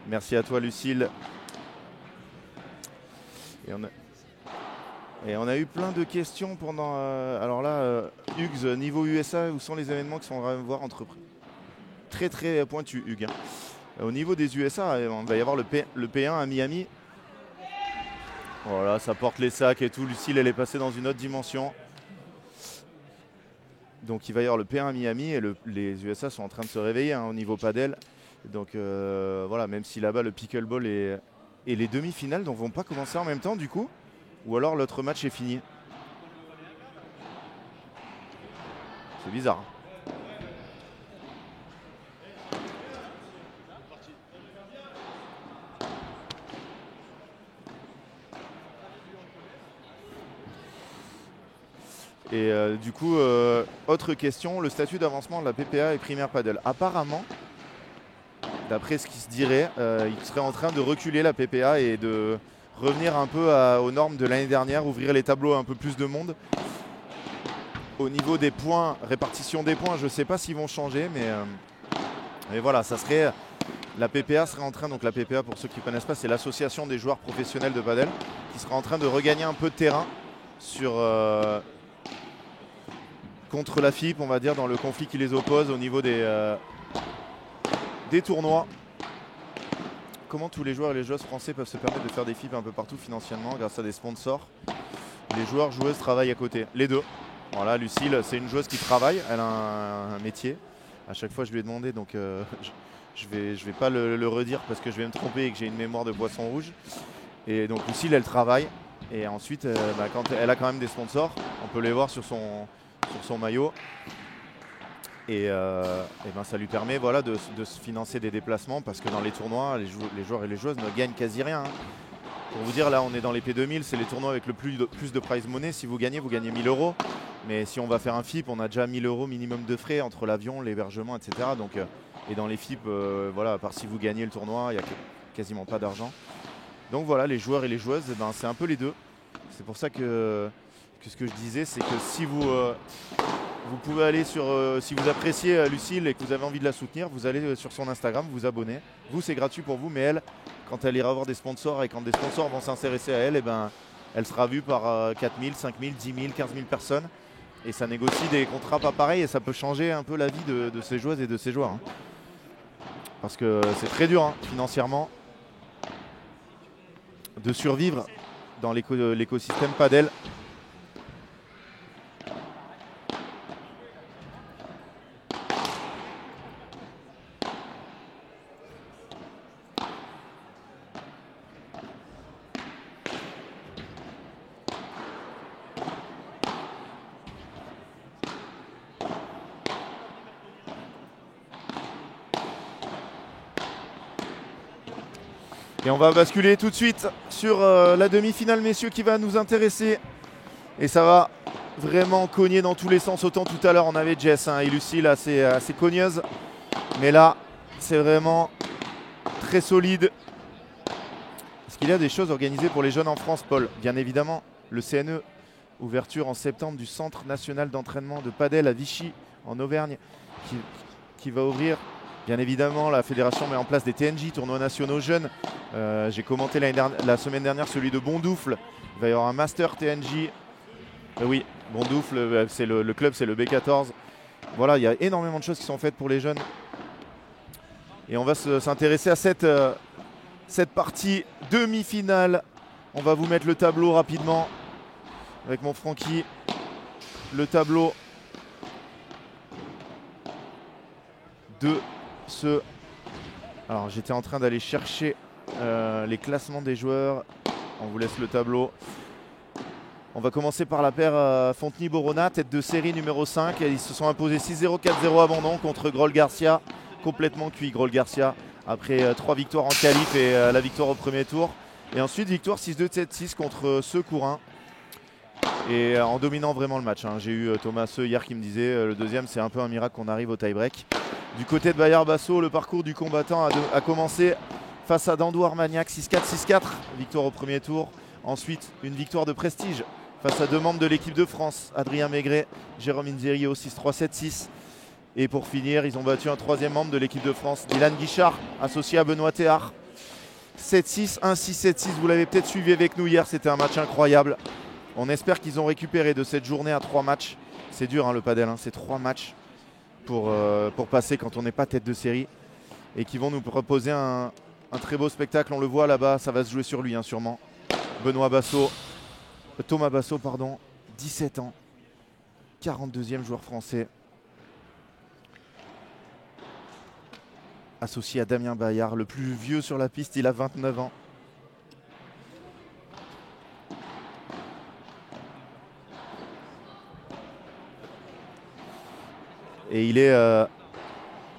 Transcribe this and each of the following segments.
Merci à toi, Lucille. Et on a eu plein de questions pendant. Alors là, Hugues, niveau USA, où sont les événements qui sont à voir entre très très pointus, Hugues, hein. Au niveau des USA, on va y avoir le P1 à Miami. Voilà, ça porte les sacs et tout. Lucille, elle est passée dans une autre dimension. Donc il va y avoir le P1 à Miami et les USA sont en train de se réveiller, hein, au niveau padel. Donc voilà, même si là-bas le pickleball et les demi-finales ne vont pas commencer en même temps du coup, ou alors l'autre match est fini. C'est bizarre. Et du coup, autre question, le statut d'avancement de la PPA et Primaire Padel. Apparemment, d'après ce qui se dirait, il serait en train de reculer la PPA et de revenir un peu aux normes de l'année dernière, ouvrir les tableaux à un peu plus de monde. Au niveau des points, répartition des points, je ne sais pas s'ils vont changer, mais voilà, ça serait. La PPA serait en train, donc la PPA pour ceux qui ne connaissent pas, c'est l'association des joueurs professionnels de padel, qui sera en train de regagner un peu de terrain contre la FIP, on va dire, dans le conflit qui les oppose au niveau des tournois. Comment tous les joueurs et les joueuses français peuvent se permettre de faire des FIP un peu partout financièrement grâce à des sponsors? Les joueurs, joueuses travaillent à côté, les deux. Voilà, Lucille, c'est une joueuse qui travaille, elle a un métier. À chaque fois, je lui ai demandé, donc je vais pas le redire parce que je vais me tromper et que j'ai une mémoire de poisson rouge. Et donc Lucille, elle travaille. Et ensuite, quand elle a quand même des sponsors, on peut les voir sur son maillot. Et ça lui permet, voilà, de se financer des déplacements parce que dans les tournois, les joueurs et les joueuses ne gagnent quasi rien, hein. Pour vous dire, là on est dans les P2000, c'est les tournois avec le plus de prize money. Si vous gagnez 1000 €. Mais si on va faire un FIP, on a déjà 1000 € minimum de frais entre l'avion, l'hébergement, etc. Donc, et dans les FIP, voilà, à part si vous gagnez le tournoi, il n'y a quasiment pas d'argent. Donc voilà, les joueurs et les joueuses, c'est un peu les deux. C'est pour ça que ce que je disais, c'est que si vous pouvez aller si vous appréciez Lucille et que vous avez envie de la soutenir, vous allez sur son Instagram, vous abonner. Vous, c'est gratuit pour vous, mais elle, quand elle ira voir des sponsors et quand des sponsors vont s'intéresser à elle, elle sera vue par 4000, 5000, 10 000, 15 000 personnes. Et ça négocie des contrats pas pareils et ça peut changer un peu la vie de ces joueuses et de ces joueurs, hein. Parce que c'est très dur, hein, financièrement de survivre dans l'écosystème padel. Et on va basculer tout de suite sur la demi-finale, messieurs, qui va nous intéresser. Et ça va vraiment cogner dans tous les sens. Autant tout à l'heure, on avait Jess, hein, et Lucille assez cogneuse. Mais là, c'est vraiment très solide. Est-ce qu'il y a des choses organisées pour les jeunes en France, Paul? Bien évidemment, le CNE, ouverture en septembre du Centre national d'entraînement de padel à Vichy, en Auvergne, qui va ouvrir. Bien évidemment, la fédération met en place des TNJ, tournois nationaux jeunes. J'ai commenté la semaine dernière celui de Bondoufle. Il va y avoir un Master TNJ. Oui, Bondoufle, c'est le club, c'est le B14. Voilà, il y a énormément de choses qui sont faites pour les jeunes. Et on va s'intéresser à cette partie demi-finale. On va vous mettre le tableau rapidement avec mon Francky. Le tableau de Alors j'étais en train d'aller chercher les classements des joueurs. On vous laisse le tableau. On va commencer par la paire Fontenay-Borona, tête de série numéro 5. Ils se sont imposés 6-0, 4-0 abandon contre Groll Garcia. Complètement cuit Groll Garcia après 3 victoires en qualif et la victoire au premier tour. Et ensuite victoire 6-2, 7-6 contre Secourin. Et en dominant vraiment le match, hein. J'ai eu Thomas Seu hier qui me disait le deuxième, c'est un peu un miracle qu'on arrive au tie-break. Du côté de Bayard Basso, le parcours du combattant a commencé face à Dandou Armagnac, 6-4, 6-4, victoire au premier tour. Ensuite, une victoire de prestige face à 2 membres de l'équipe de France, Adrien Maigret, Jérôme Inzerio, 6-3, 7-6. Et pour finir, ils ont battu un 3e membre de l'équipe de France, Dylan Guichard, associé à Benoît Théard, 7-6, 1-6, 7-6. Vous l'avez peut-être suivi avec nous hier, c'était un match incroyable. On espère qu'ils ont récupéré de cette journée à 3 matchs. C'est dur hein, le padel, hein. C'est 3 matchs pour passer quand on n'est pas tête de série. Et qui vont nous proposer un très beau spectacle. On le voit là-bas, ça va se jouer sur lui hein, sûrement. Thomas Basso, pardon, 17 ans, 42e joueur français. Associé à Damien Bayard, le plus vieux sur la piste, il a 29 ans. Et il est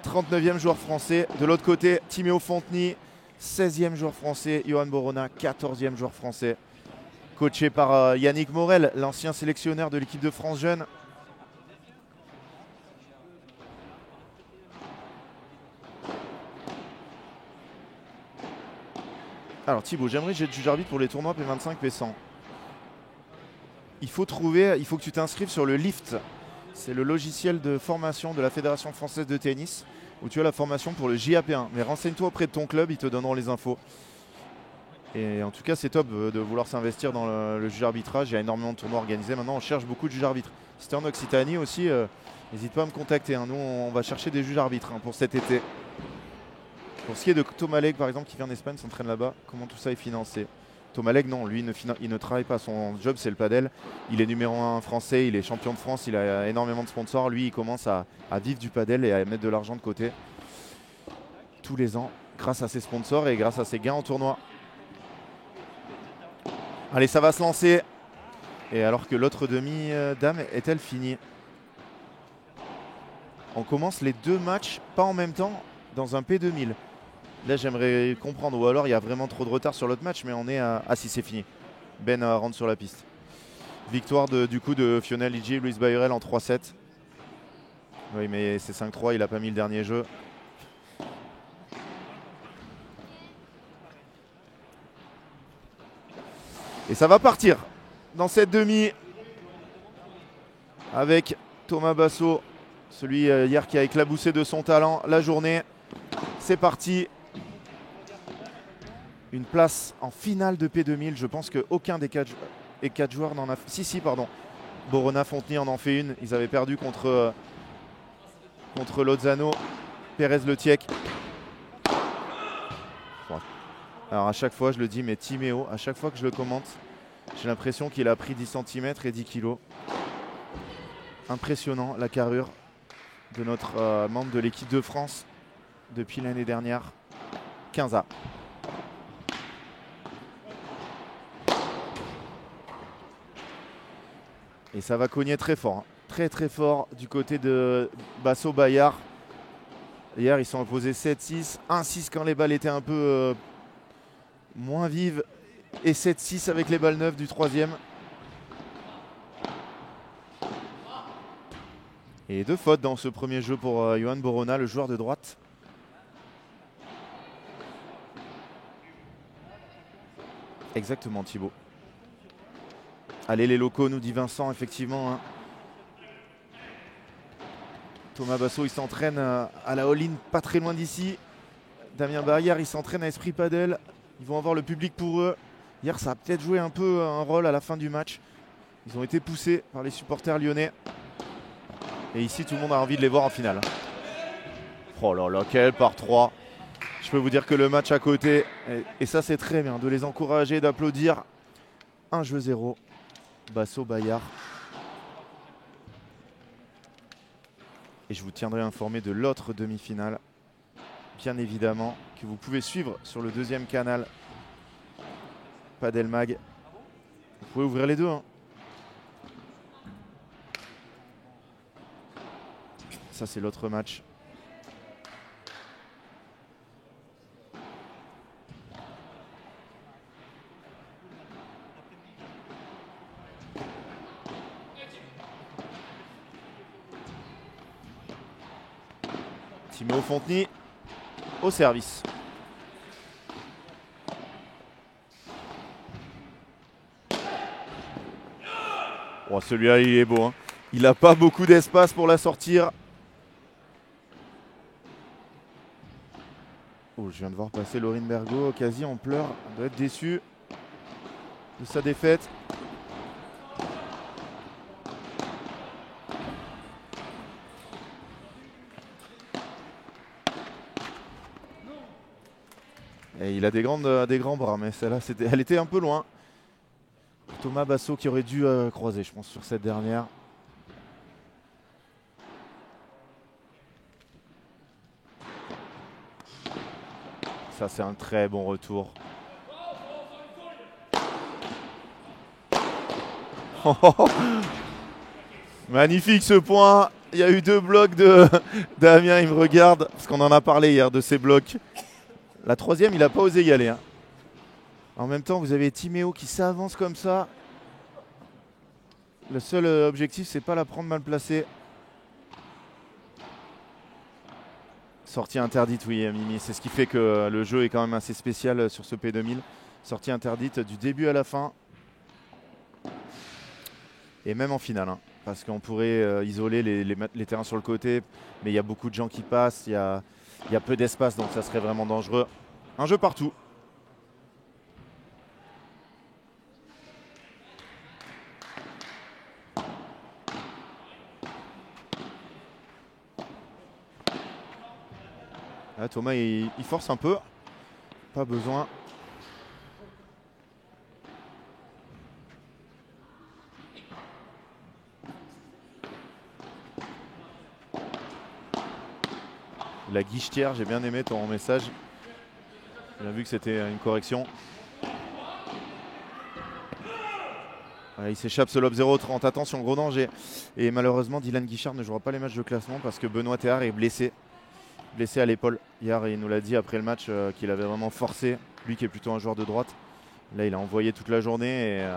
39e joueur français. De l'autre côté, Timéo Fonteny, 16e joueur français. Johan Borona, 14e joueur français. Coaché par Yannick Morel, l'ancien sélectionneur de l'équipe de France Jeune. Alors Thibaut, j'aimerais que j'ai juge arbitre pour les tournois P25, P100. Il faut que tu t'inscrives sur le LIFT. C'est le logiciel de formation de la Fédération française de tennis où tu as la formation pour le JAP1. Mais renseigne-toi auprès de ton club, ils te donneront les infos. Et en tout cas, c'est top de vouloir s'investir dans le juge arbitrage. Il y a énormément de tournois organisés. Maintenant, on cherche beaucoup de juges arbitres. Si tu es en Occitanie aussi, n'hésite pas à me contacter. Hein. Nous, on va chercher des juges arbitres hein, pour cet été. Pour ce qui est de Thomas Legge, par exemple, qui vient d'Espagne, s'entraîne là-bas, comment tout ça est financé? Thomas Legge, non, lui, il ne travaille pas. Son job, c'est le padel. Il est numéro 1 français, il est champion de France, il a énormément de sponsors. Lui, il commence à vivre du padel et à mettre de l'argent de côté tous les ans grâce à ses sponsors et grâce à ses gains en tournoi. Allez, ça va se lancer. Et alors que l'autre demi-dame est-elle finie? On commence les 2 matchs, pas en même temps, dans un P2000. Là, j'aimerais comprendre. Ou alors, il y a vraiment trop de retard sur l'autre match, mais on est à... Ah si, c'est fini. Ben rentre sur la piste. Victoire du coup de Fiona Ligi, Louise Bayerel en 3-7. Oui, mais c'est 5-3, il n'a pas mis le dernier jeu. Et ça va partir dans cette demi avec Thomas Basso, celui hier qui a éclaboussé de son talent la journée. C'est parti. Une place en finale de P2000. Je pense qu'aucun des 4 joueurs n'en a fait. Si, pardon. Borona, Fonteny en fait une. Ils avaient perdu contre Lozano. Pérez Le Tiec. Alors à chaque fois, je le dis, mais Timéo, à chaque fois que je le commente, j'ai l'impression qu'il a pris 10 cm et 10 kg. Impressionnant la carrure de notre membre de l'équipe de France depuis l'année dernière. 15A. Et ça va cogner très fort, hein. Très très fort du côté de Basso Bayard. Hier, ils sont opposés 7-6, 1-6 quand les balles étaient un peu moins vives. Et 7-6 avec les balles neuves du 3e. Et 2 fautes dans ce premier jeu pour Johan Borona, le joueur de droite. Exactement, Thibaut. Allez les locaux, nous dit Vincent, effectivement. Hein. Thomas Basso, il s'entraîne à la all-in, pas très loin d'ici. Damien Bayard, il s'entraîne à Esprit Padel. Ils vont avoir le public pour eux. Hier, ça a peut-être joué un peu un rôle à la fin du match. Ils ont été poussés par les supporters lyonnais. Et ici, tout le monde a envie de les voir en finale. Oh là là, quel par 3. Je peux vous dire que le match à côté, et ça c'est très bien, de les encourager, d'applaudir. 1 jeu 0. Basso Bayard. Et je vous tiendrai informé de l'autre demi-finale, bien évidemment, que vous pouvez suivre sur le 2e canal Padel Mag. Vous pouvez ouvrir les deux. Hein. Ça, c'est l'autre match. Timéo Fonteny au service. Oh, celui-là, il est beau. Hein. Il n'a pas beaucoup d'espace pour la sortir. Oh, je viens de voir passer Laurine Bergot, quasi en pleurs. On doit être déçu de sa défaite. Et il a des grands bras, mais celle-là, elle était un peu loin. Thomas Basso qui aurait dû croiser, je pense, sur cette dernière. Ça, c'est un très bon retour. Magnifique ce point. Il y a eu 2 blocs de Damien, il me regarde, parce qu'on en a parlé hier de ces blocs. La troisième, il n'a pas osé y aller. Hein. En même temps, vous avez Timéo qui s'avance comme ça. Le seul objectif, c'est pas la prendre mal placée. Sortie interdite, oui, Mimi. C'est ce qui fait que le jeu est quand même assez spécial sur ce P2000. Sortie interdite du début à la fin. Et même en finale. Hein, parce qu'on pourrait isoler les terrains sur le côté. Mais il y a beaucoup de gens qui passent. Il y a peu d'espace, donc ça serait vraiment dangereux. Un jeu partout. Là, Thomas, il force un peu. Pas besoin. La guichetière, j'ai bien aimé ton message. J'ai vu que c'était une correction. Il s'échappe ce lob 0-30. Attention, gros danger. Et malheureusement, Dylan Guichard ne jouera pas les matchs de classement parce que Benoît Théard est blessé. Blessé à l'épaule. Hier, il nous l'a dit après le match qu'il avait vraiment forcé. Lui qui est plutôt un joueur de droite. Là, il a envoyé toute la journée. Et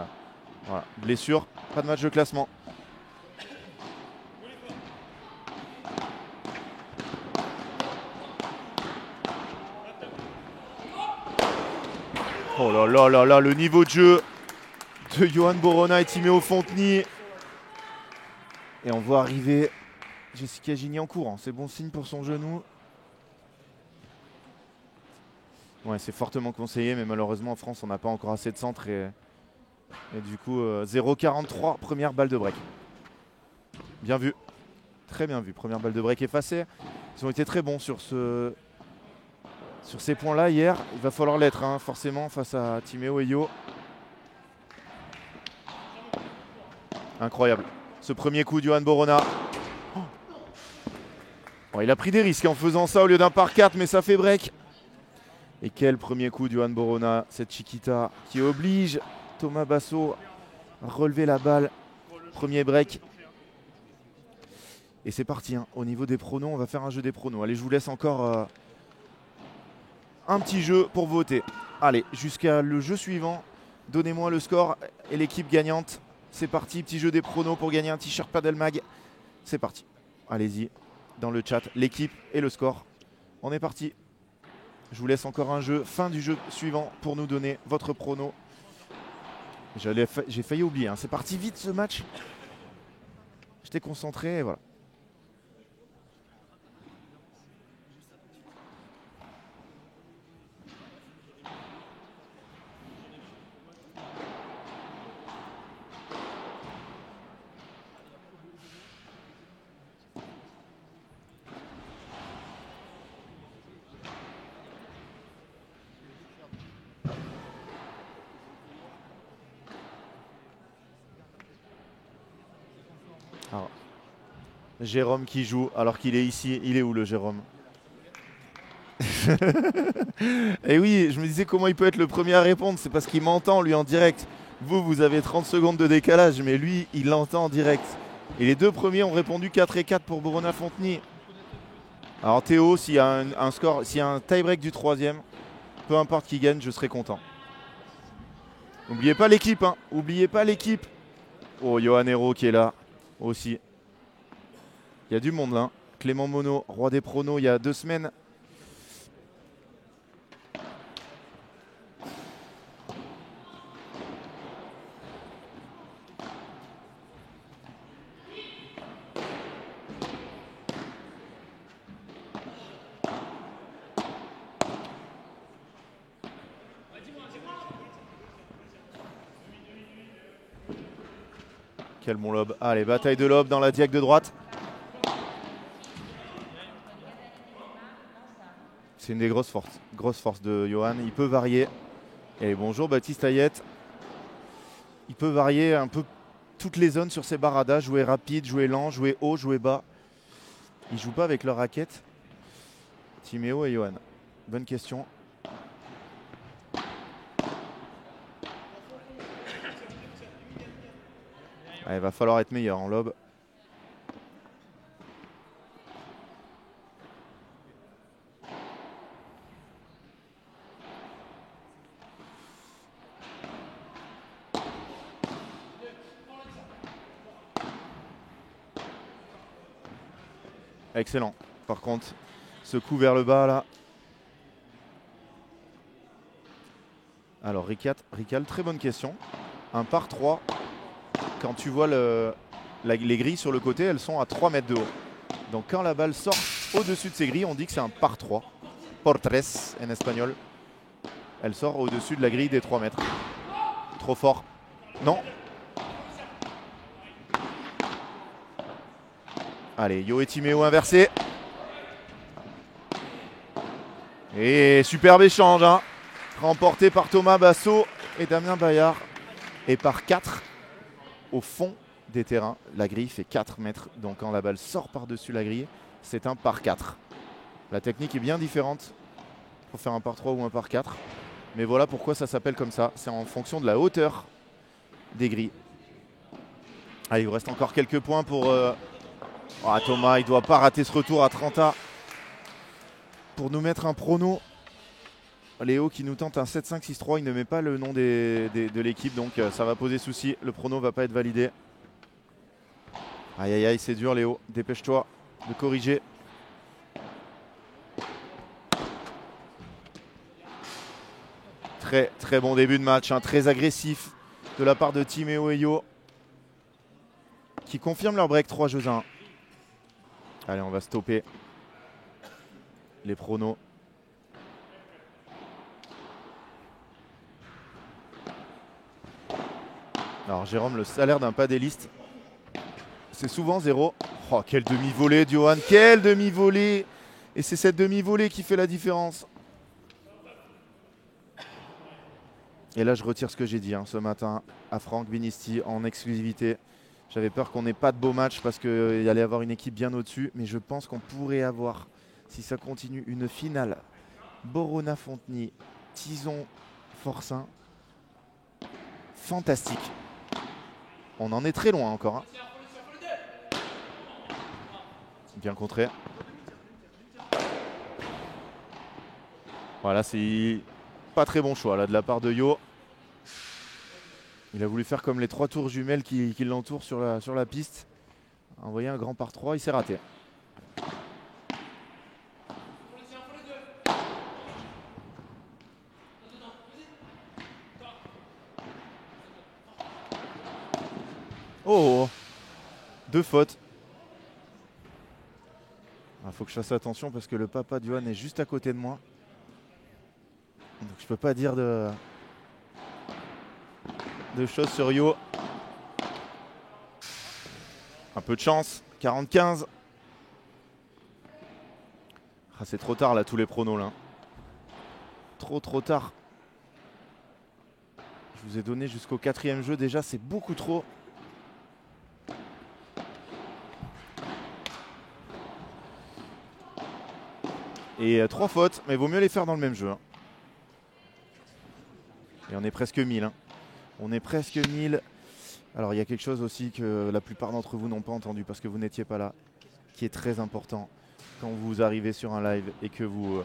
voilà. Blessure, pas de match de classement. Oh là là là là, le niveau de jeu de Johan Borona et Timéo Fonteny. Et on voit arriver Jessica Gigny en courant. C'est bon signe pour son genou. Ouais, c'est fortement conseillé, mais malheureusement en France, on n'a pas encore assez de centres. Et du coup, 0,43, première balle de break. Bien vu. Très bien vu. Première balle de break effacée. Ils ont été très bons sur ces points-là hier. Il va falloir l'être, hein, forcément, face à Timéo et Yo. Incroyable. Ce premier coup de Johan Borona. Oh. Bon, il a pris des risques en faisant ça au lieu d'un par 4, mais ça fait break. Et quel premier coup de Johan Borona, cette Chiquita qui oblige Thomas Basso à relever la balle. Premier break. Et c'est parti, hein. Au niveau des pronos, on va faire un jeu des pronos. Allez, je vous laisse encore un petit jeu pour voter. Allez, jusqu'à le jeu suivant, donnez-moi le score et l'équipe gagnante. C'est parti, petit jeu des pronos pour gagner un t-shirt Padelmag. C'est parti. Allez-y, dans le chat, l'équipe et le score. On est parti. Je vous laisse encore un jeu, fin du jeu suivant pour nous donner votre prono. J'ai failli oublier, hein. C'est parti vite ce match. J'étais concentré et voilà. Alors, Jérôme qui joue alors qu'il est ici. Il est où le Jérôme? Et oui, je me disais comment il peut être le premier à répondre. C'est parce qu'il m'entend lui en direct. Vous avez 30 secondes de décalage, mais lui, il l'entend en direct. Et les deux premiers ont répondu 4 et 4 pour Borona Fonteny. Alors Théo, s'il y a un score, s'il y a un tie-break du troisième, peu importe qui gagne, je serai content. N'oubliez pas l'équipe, hein. Oubliez pas l'équipe. Oh, Johan Hero qui est là aussi. Il y a du monde là. Clément Monod, roi des pronos il y a 2 semaines. Quel bon lob. Allez, bataille de lob dans la diac de droite. C'est une des grosses forces de Johan. Il peut varier. Et bonjour Baptiste Hayette. Il peut varier un peu toutes les zones sur ses baradas. Jouer rapide, jouer lent, jouer haut, jouer bas. Ils ne jouent pas avec leur raquette. Timéo et Johan. Bonne question. Il va falloir être meilleur en lob. Excellent. Par contre, ce coup vers le bas là. Alors Rical, très bonne question. Un par 3. Quand tu vois les grilles sur le côté, elles sont à 3 mètres de haut. Donc quand la balle sort au-dessus de ces grilles, on dit que c'est un par 3. Por tres en espagnol. Elle sort au-dessus de la grille des 3 mètres. Trop fort. Non. Allez, Yo et Timéo inversé. Et superbe échange, hein. Remporté par Thomas Basso et Damien Bayard. Et par 4 au fond des terrains. La grille fait 4 mètres. Donc quand la balle sort par-dessus la grille, c'est un par 4. La technique est bien différente pour faire un par 3 ou un par 4. Mais voilà pourquoi ça s'appelle comme ça. C'est en fonction de la hauteur des grilles. Allez, il vous reste encore quelques points pour... Thomas, il ne doit pas rater ce retour à 30A pour nous mettre un prono. Léo qui nous tente un 7-5-6-3. Il ne met pas le nom de l'équipe, donc ça va poser souci. Le prono ne va pas être validé. Aïe, aïe, aïe, c'est dur, Léo. Dépêche-toi de corriger. Très, très bon début de match, hein, très agressif de la part de Timéo et Yo qui confirment leur break 3 jeux 1. Allez, on va stopper les pronos. Alors Jérôme, le salaire d'un padéliste, c'est souvent 0. Oh, quelle demi-volée, Johan, quelle demi-volée! Et c'est cette demi-volée qui fait la différence. Et là, je retire ce que j'ai dit ce matin à Franck Binisti en exclusivité. J'avais peur qu'on n'ait pas de beau match parce qu'il allait y avoir une équipe bien au-dessus. Mais je pense qu'on pourrait avoir, si ça continue, une finale. Borona-Fonteny, Tison-Forcin. Fantastique. On en est très loin encore. Hein. Bien contré. Voilà, c'est pas très bon choix là de la part de Yo. Il a voulu faire comme les 3 tours jumelles qui l'entourent sur la piste. Envoyer un grand par 3, il s'est raté. Oh, 2 fautes. Il faut que je fasse attention parce que le papa de Johan est juste à côté de moi. Donc je peux pas dire de choses sur Yo. Un peu de chance, 45. Ah, c'est trop tard là, tous les pronos là. Trop tard. Je vous ai donné jusqu'au 4e jeu déjà, c'est beaucoup trop. Et 3 fautes, mais il vaut mieux les faire dans le même jeu. Hein. Et on est presque 1000. Hein. On est presque 1000. Alors il y a quelque chose aussi que la plupart d'entre vous n'ont pas entendu parce que vous n'étiez pas là, qui est très important quand vous arrivez sur un live et que vous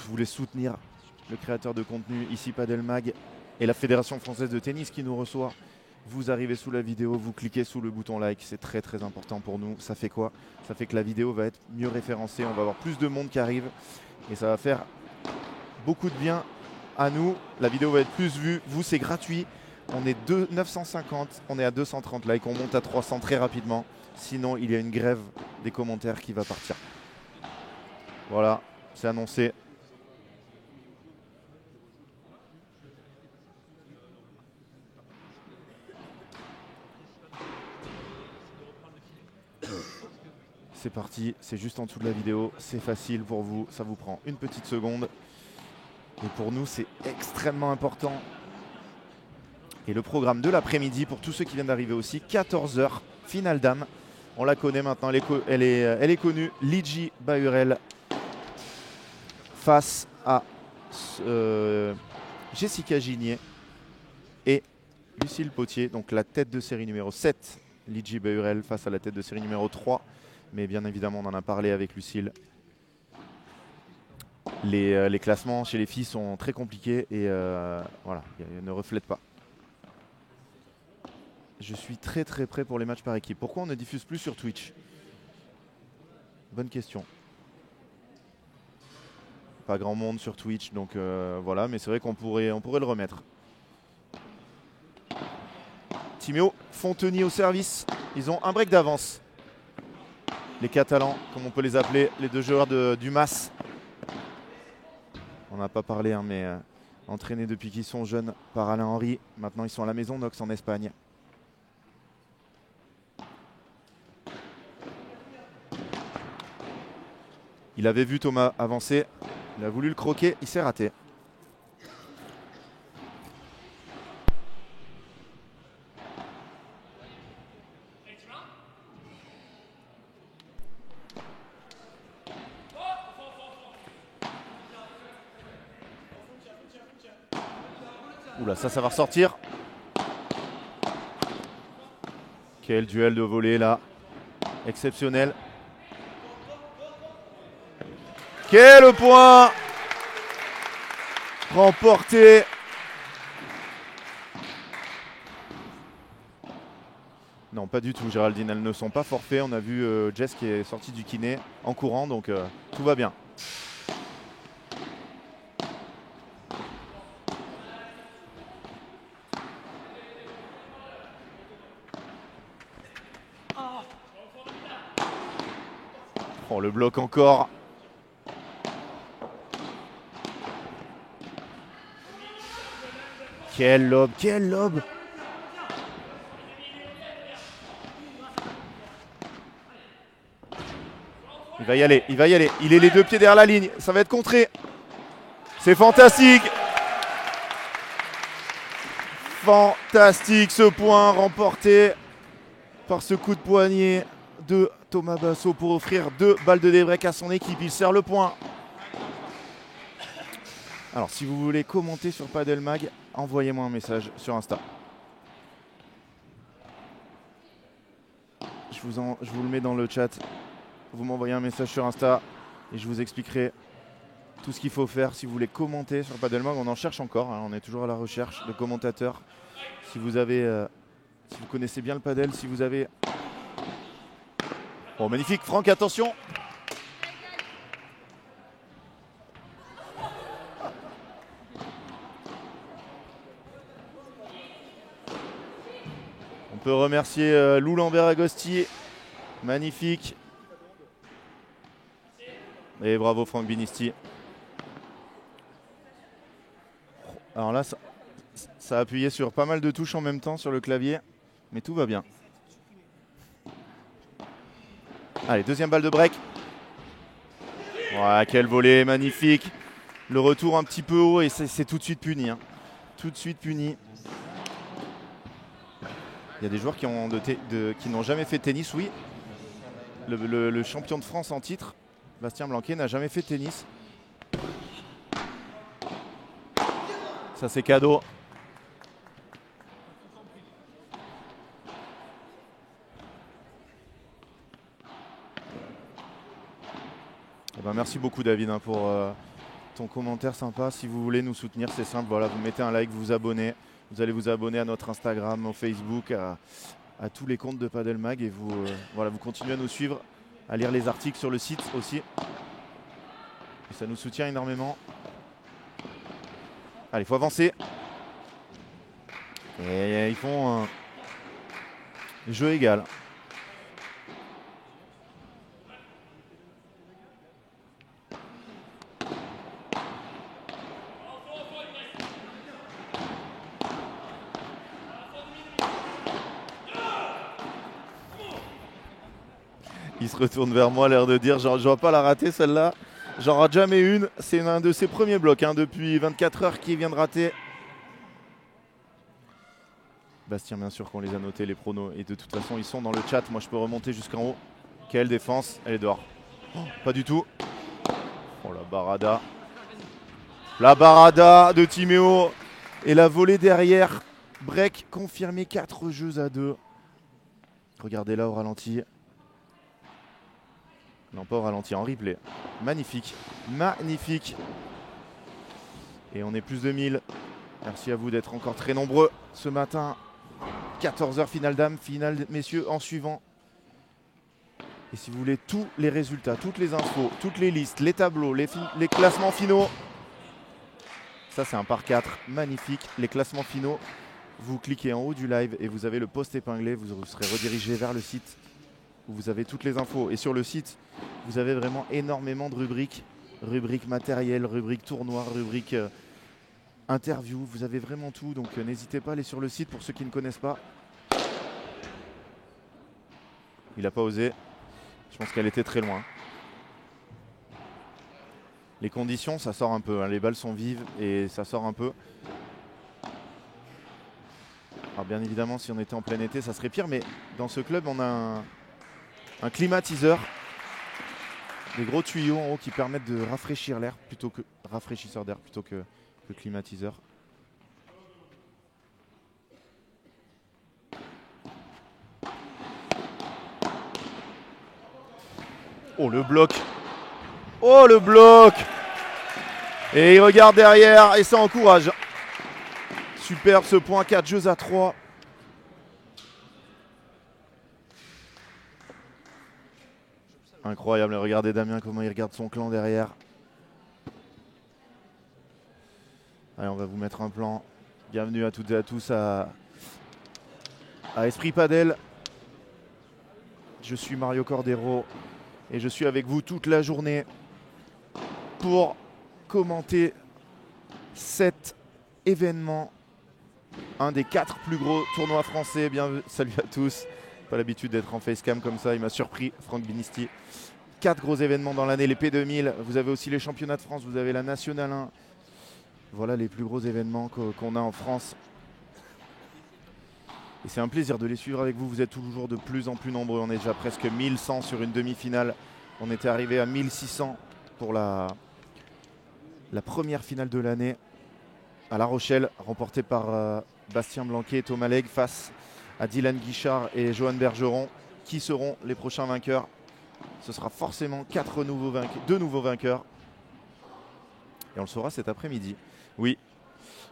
voulez soutenir le créateur de contenu, ici Padelmag, et la Fédération Française de Tennis qui nous reçoit. Vous arrivez sous la vidéo, vous cliquez sous le bouton like, c'est très très important pour nous. Ça fait quoi? Ça fait que la vidéo va être mieux référencée, on va avoir plus de monde qui arrive et ça va faire beaucoup de bien à nous. La vidéo va être plus vue, vous c'est gratuit. On est 950, on est à 230 likes, on monte à 300 très rapidement. Sinon il y a une grève des commentaires qui va partir. Voilà, c'est annoncé. parti, c'est juste en dessous de la vidéo, c'est facile pour vous, ça vous prend une petite seconde. Et pour nous, c'est extrêmement important. Et le programme de l'après-midi, pour tous ceux qui viennent d'arriver aussi, 14 h, finale dame. On la connaît maintenant, elle est connue, Liji Bahurel face à Jessica Ginier et Lucille Potier, donc la tête de série numéro 7, Liji Bahurel face à la tête de série numéro 3. Mais bien évidemment, on en a parlé avec Lucille. Les classements chez les filles sont très compliqués et voilà, ne reflètent pas. Je suis très prêt pour les matchs par équipe. Pourquoi on ne diffuse plus sur Twitch? Bonne question. Pas grand monde sur Twitch, donc voilà, mais c'est vrai qu'on pourrait le remettre. Timio, Fonteny au service. Ils ont un break d'avance. Les Catalans, comme on peut les appeler, les deux joueurs du MAS. On n'a pas parlé, hein, mais entraînés depuis qu'ils sont jeunes par Alain Henry. Maintenant, ils sont à la Maison Nox en Espagne. Il avait vu Thomas avancer. Il a voulu le croquer. Il s'est raté. Oula, ça va ressortir. Quel duel de volée là. Exceptionnel. Quel point remporté. Non, pas du tout, Géraldine. Elles ne sont pas forfaits. On a vu Jess qui est sortie du kiné en courant, donc tout va bien. Oh, le bloc encore. Quel lob, quel lob. Il va y aller, il va y aller. Il est les deux pieds derrière la ligne. Ça va être contré. C'est fantastique. Fantastique ce point remporté par ce coup de poignet de Thomas Basso pour offrir 2 balles de débreak à son équipe. Il sert le point. Alors si vous voulez commenter sur Padel Mag, envoyez-moi un message sur Insta. Je vous le mets dans le chat. Vous m'envoyez un message sur Insta et je vous expliquerai tout ce qu'il faut faire si vous voulez commenter sur Padel Mag. On en cherche encore, hein, on est toujours à la recherche de commentateurs. Si vous connaissez bien le padel, si vous avez... Oh, magnifique, Franck, attention. On peut remercier Lou Lambert-Agosti. Magnifique. Et bravo Franck Binisti. Alors là, ça a appuyé sur pas mal de touches en même temps sur le clavier, mais tout va bien. Allez, deuxième balle de break. Ouais, quel volley, magnifique. Le retour un petit peu haut et c'est tout de suite puni. Hein. Tout de suite puni. Il y a des joueurs qui n'ont jamais fait de tennis, oui. Le champion de France en titre, Bastien Blanquet, n'a jamais fait de tennis. Ça, c'est cadeau. Eh ben, merci beaucoup David hein, pour ton commentaire sympa. Si vous voulez nous soutenir, c'est simple. Voilà, vous mettez un like, vous vous abonnez. Vous allez vous abonner à notre Instagram, au Facebook, à tous les comptes de Padel Mag. Et vous, voilà, vous continuez à nous suivre, à lire les articles sur le site aussi. Et ça nous soutient énormément. Allez, il faut avancer. Et ils font un jeu égal. qui se retourne vers moi, l'air de dire genre, je vais pas la rater celle-là. J'en rate jamais une. C'est un de ses premiers blocs hein, depuis 24 heures qu'il vient de rater. Bastien, bien sûr qu'on les a notés, les pronos. Et de toute façon, ils sont dans le chat. Moi, je peux remonter jusqu'en haut. Quelle défense. Elle est dehors. Oh, pas du tout. Oh, la barada. La barada de Timéo. Et la volée derrière. Break confirmé, 4 jeux à 2. Regardez là au ralenti. Non, pas au ralenti, en replay. Magnifique. Magnifique. Et on est plus de 1000. Merci à vous d'être encore très nombreux ce matin. 14h finale dames, finale messieurs en suivant. Et si vous voulez tous les résultats, toutes les infos, toutes les listes, les tableaux, les classements finaux. Ça c'est un par 4, magnifique. Les classements finaux, vous cliquez en haut du live et vous avez le post épinglé. Vous serez redirigé vers le site où vous avez toutes les infos. Et sur le site, vous avez vraiment énormément de rubriques. Rubrique matériel, rubrique tournoi, rubrique interview. Vous avez vraiment tout. Donc n'hésitez pas à aller sur le site pour ceux qui ne connaissent pas. Il n'a pas osé. Je pense qu'elle était très loin. Les conditions, ça sort un peu. Hein. Les balles sont vives et ça sort un peu. Alors bien évidemment, si on était en plein été, ça serait pire. Mais dans ce club, on a un climatiseur. Des gros tuyaux en haut qui permettent de rafraîchir l'air plutôt que rafraîchisseur d'air plutôt que climatiseur. Oh le bloc. Oh le bloc. Et il regarde derrière et ça encourage. Superbe ce point, 4 jeux à 3. Incroyable, regardez Damien comment il regarde son clan derrière. Allez, on va vous mettre un plan. Bienvenue à toutes et à tous à Esprit Padel. Je suis Mario Cordero et je suis avec vous toute la journée pour commenter cet événement. Un des 4 plus gros tournois français. Salut à tous. Pas l'habitude d'être en facecam comme ça, il m'a surpris, Franck Binisti. 4 gros événements dans l'année, les P2000, vous avez aussi les championnats de France, vous avez la Nationale 1. Voilà les plus gros événements qu'on a en France. Et c'est un plaisir de les suivre avec vous, vous êtes toujours de plus en plus nombreux. On est déjà presque 1100 sur une demi-finale. On était arrivé à 1600 pour la première finale de l'année à La Rochelle, remportée par Bastien Blanquet et Thomas Legge face à Dylan Guichard et Johan Bergeron. Qui seront les prochains vainqueurs? Ce sera forcément 2 nouveaux vainqueurs. Et on le saura cet après-midi. Oui,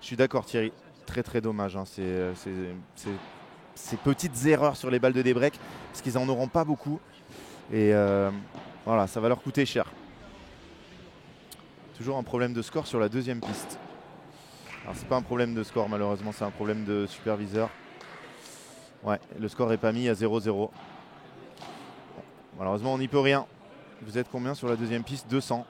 je suis d'accord Thierry. Très très dommage. Hein. Ces petites erreurs sur les balles de débreak. Parce qu'ils n'en auront pas beaucoup. Et voilà, ça va leur coûter cher. Toujours un problème de score sur la deuxième piste. Alors c'est pas un problème de score malheureusement, c'est un problème de superviseur. Ouais, le score n'est pas mis à 0-0. Bon, malheureusement, on n'y peut rien. Vous êtes combien sur la deuxième piste? 200.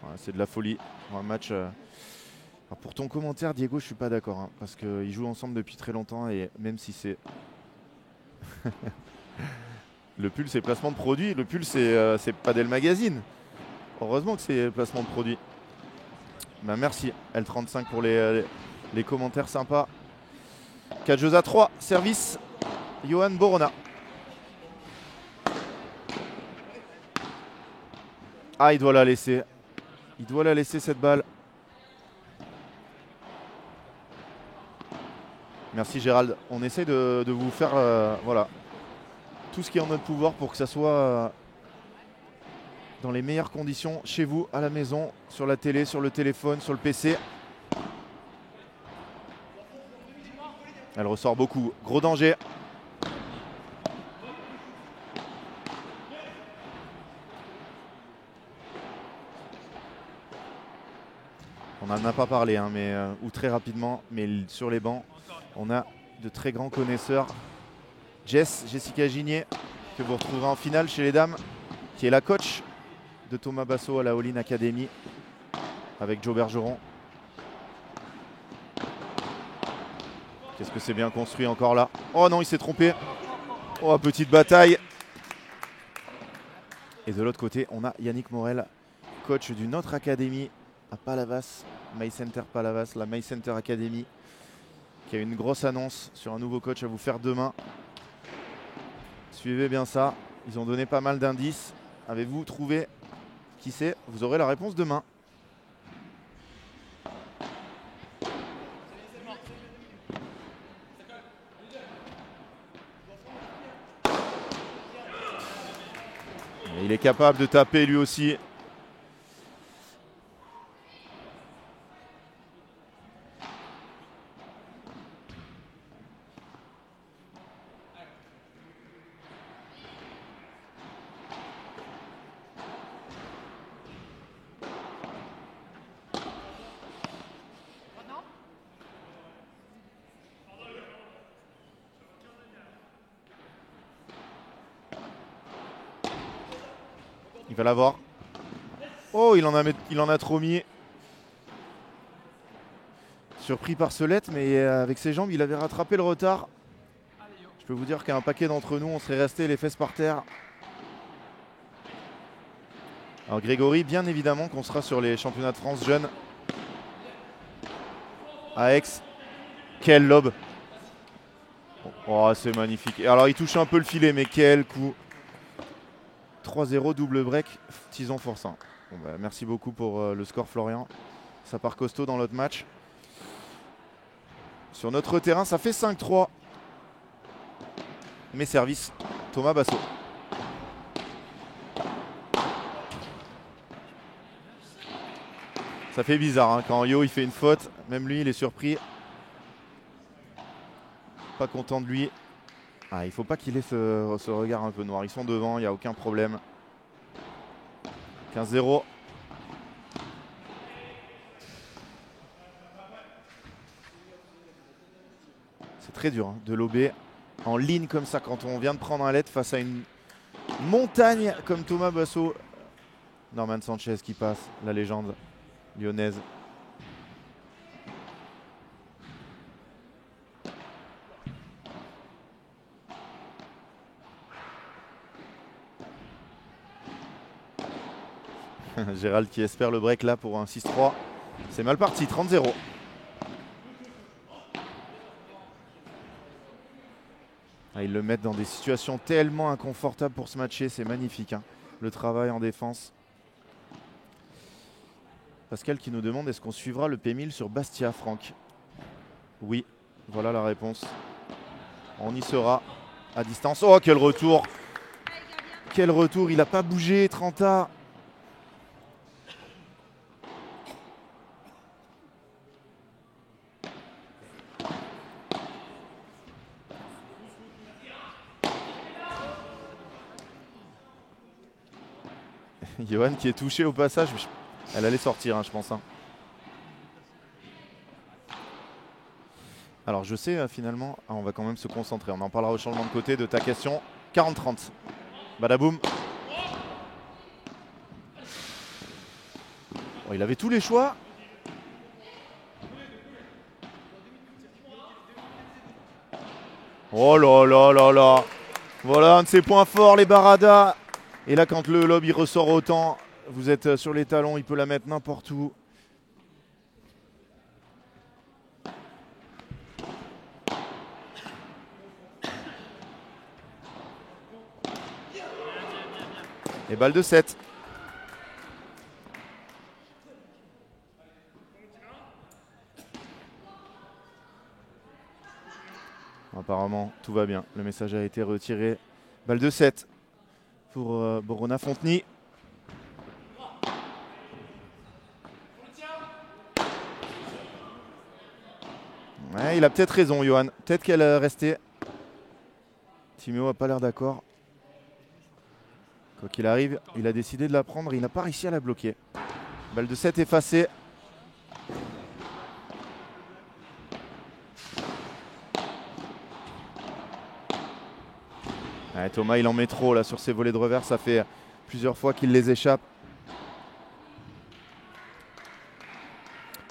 Ouais, c'est de la folie. Un match. Alors pour ton commentaire, Diego, je suis pas d'accord. Hein, parce qu'ils jouent ensemble depuis très longtemps. Et même si c'est. Le pull, c'est placement de produit. Le pull, c'est Padel Magazine. Heureusement que c'est placement de produit. Ben, merci, L35, pour les commentaires sympas. 4 jeux à 3. Service. Johan Borona. Ah, il doit la laisser. Il doit la laisser cette balle. Merci Gérald. On essaie de vous faire voilà, tout ce qui est en notre pouvoir pour que ça soit dans les meilleures conditions chez vous, à la maison, sur la télé, sur le téléphone, sur le PC. Elle ressort beaucoup. Gros danger. On n'en a pas parlé, hein, ou très rapidement, mais sur les bancs, on a de très grands connaisseurs. Jessica Gigné, que vous retrouverez en finale chez les dames, qui est la coach de Thomas Basso à la All-in Academy, avec Joe Bergeron. Qu'est-ce que c'est bien construit encore là. Oh non, il s'est trompé. Oh, petite bataille. Et de l'autre côté, on a Yannick Morel, coach d'une autre académie à Palavas, May Center Palavas, la May Center Academy, qui a une grosse annonce sur un nouveau coach à vous faire demain. Suivez bien ça. Ils ont donné pas mal d'indices. Avez-vous trouvé qui c'est? Vous aurez la réponse demain. Et il est capable de taper lui aussi. Il va l'avoir. Oh, il en a trop mis. Surpris par Solette, mais avec ses jambes, il avait rattrapé le retard. Je peux vous dire qu'un paquet d'entre nous, on serait resté les fesses par terre. Alors Grégory, bien évidemment qu'on sera sur les championnats de France jeunes à Aix. Quel lob. Oh, c'est magnifique. Et alors il touche un peu le filet, mais quel coup. 3-0, double break, Tison Forçant. Bon, bah, merci beaucoup pour le score Florian. Ça part costaud dans l'autre match. Sur notre terrain, ça fait 5-3. Mes services, Thomas Basso. Ça fait bizarre hein, quand Yo il fait une faute, même lui il est surpris. Pas content de lui. Ah, il faut pas qu'il ait ce regard un peu noir. Ils sont devant, il n'y a aucun problème. 15-0. C'est très dur hein, de lober en ligne comme ça quand on vient de prendre un lead face à une montagne comme Thomas Basso. Norman Sanchez qui passe, la légende lyonnaise. Gérald qui espère le break là pour un 6-3. C'est mal parti, 30-0. Ah, ils le mettent dans des situations tellement inconfortables pour se matcher, c'est magnifique hein, le travail en défense. Pascal qui nous demande est-ce qu'on suivra le P1000 sur Bastia, Franck? Oui, voilà la réponse. On y sera à distance. Oh, quel retour! Quel retour, il n'a pas bougé, Trenta. Johan qui est touché au passage. Elle allait sortir, hein, je pense. Hein. Alors je sais finalement, on va quand même se concentrer. On en parlera au changement de côté de ta question. 40-30. Badaboum. Oh, il avait tous les choix. Oh là là là là. Voilà un de ses points forts, les baradas. Et là, quand le lob il ressort autant, vous êtes sur les talons, il peut la mettre n'importe où. Et balle de 7. Apparemment, tout va bien. Le message a été retiré. Balle de 7 pour Borona Fonteny. Ouais, il a peut-être raison, Johan. Peut-être qu'elle est restée. Timéo n'a pas l'air d'accord. Quoi qu'il arrive, il a décidé de la prendre et il n'a pas réussi à la bloquer. Balle de 7 effacée. Ouais, Thomas, il en met trop là sur ses volets de revers. Ça fait plusieurs fois qu'il les échappe.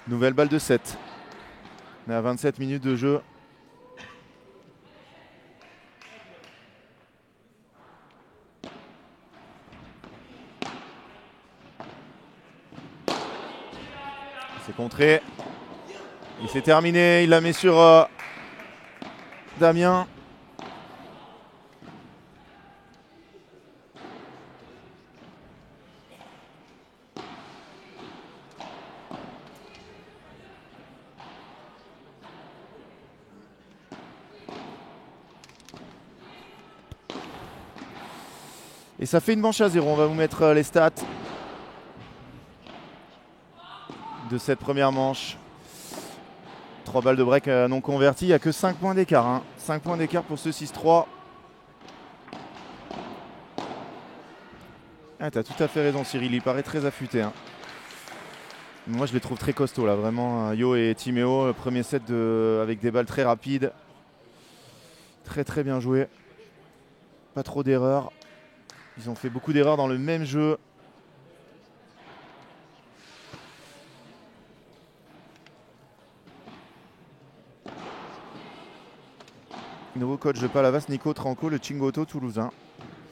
Nouvelle balle de 7. On est à 27 minutes de jeu. C'est contré. Et c'est terminé. Il la met sur Damien. Et ça fait une manche à 0. On va vous mettre les stats de cette première manche. 3 balles de break non converties. Il n'y a que 5 points d'écart. Hein. 5 points d'écart pour ce 6-3. Ah, t'as tout à fait raison, Cyril. Il paraît très affûté. Hein. Moi, je les trouve très costauds là. Vraiment, Yo et Timéo. Le premier set avec des balles très rapides. Très très bien joué. Pas trop d'erreurs. Ils ont fait beaucoup d'erreurs dans le même jeu. Nouveau coach de Palavas, Nico Tranco, le Chingoto toulousain.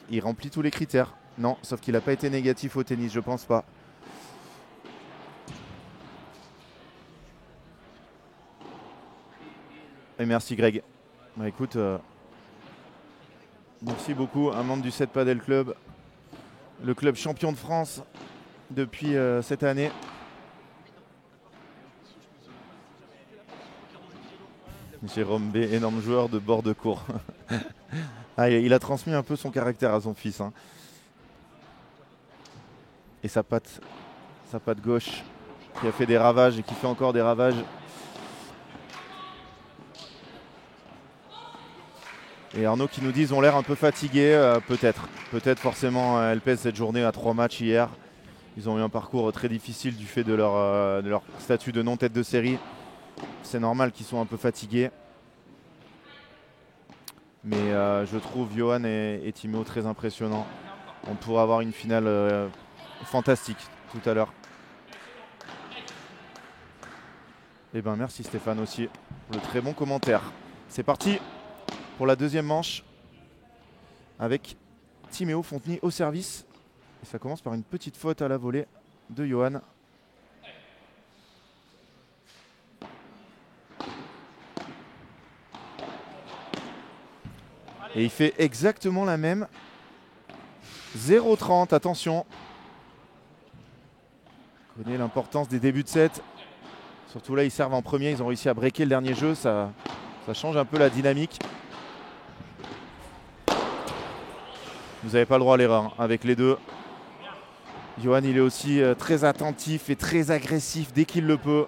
Il remplit tous les critères. Non, sauf qu'il n'a pas été négatif au tennis, je pense pas. Et merci Greg. Bah, écoute, merci beaucoup, un membre du 7 Padel Club, le club champion de France depuis cette année. Jérôme B, énorme joueur de bord de cours. Ah, il a transmis un peu son caractère à son fils. Hein. Et sa patte gauche qui a fait des ravages et qui fait encore des ravages. Et Arnaud qui nous dit qu'ils ont l'air un peu fatigués, peut-être. Peut-être forcément, elle pèse cette journée à 3 matchs hier. Ils ont eu un parcours très difficile du fait de leur statut de non-tête de série. C'est normal qu'ils soient un peu fatigués. Mais je trouve Johan et Timéo très impressionnants. On pourra avoir une finale fantastique tout à l'heure. Et ben merci Stéphane aussi pour le très bon commentaire. C'est parti pour la deuxième manche avec Timéo Fonteny au service. Et ça commence par une petite faute à la volée de Johan. Et il fait exactement la même. 0-30, attention. On connaît l'importance des débuts de set. Surtout là, ils servent en premier. Ils ont réussi à breaker le dernier jeu. Ça change un peu la dynamique. Vous n'avez pas le droit à l'erreur avec les deux. Johan, il est aussi très attentif et très agressif dès qu'il le peut.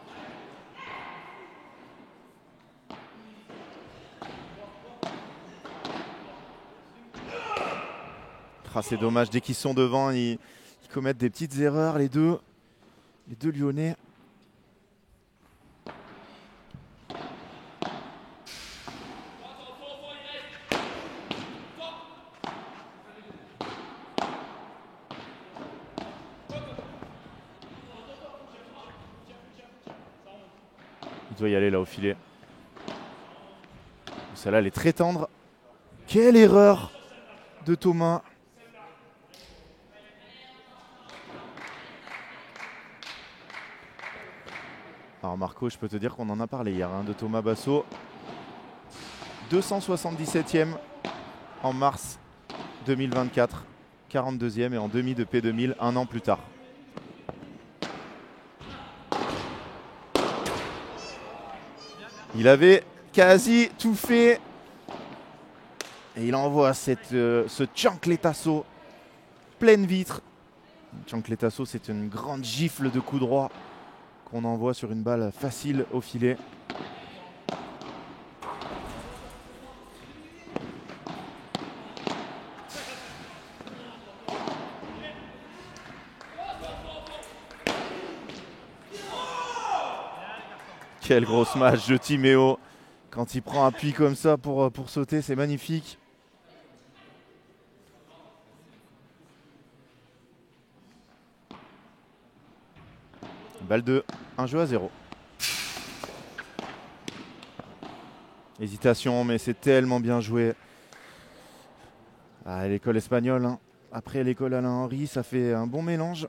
Ah, c'est dommage, dès qu'ils sont devant, ils commettent des petites erreurs, les deux Lyonnais. Il doit y aller là au filet. Celle-là, elle est très tendre. Quelle erreur de Thomas. Alors Marco, je peux te dire qu'on en a parlé hier de Thomas Basso. 277e en mars 2024. 42e et en demi de P2000 un an plus tard. Il avait quasi tout fait. Et il envoie ce chancletasso pleine vitre. Chancletasso, c'est une grande gifle de coup droit qu'on envoie sur une balle facile au filet. Quel gros smash de Timéo. Quand il prend appui comme ça pour sauter, c'est magnifique. Balle 2, un jeu à 0. Hésitation, mais c'est tellement bien joué. Ah, l'école espagnole, hein. Après l'école Alain Henry, ça fait un bon mélange.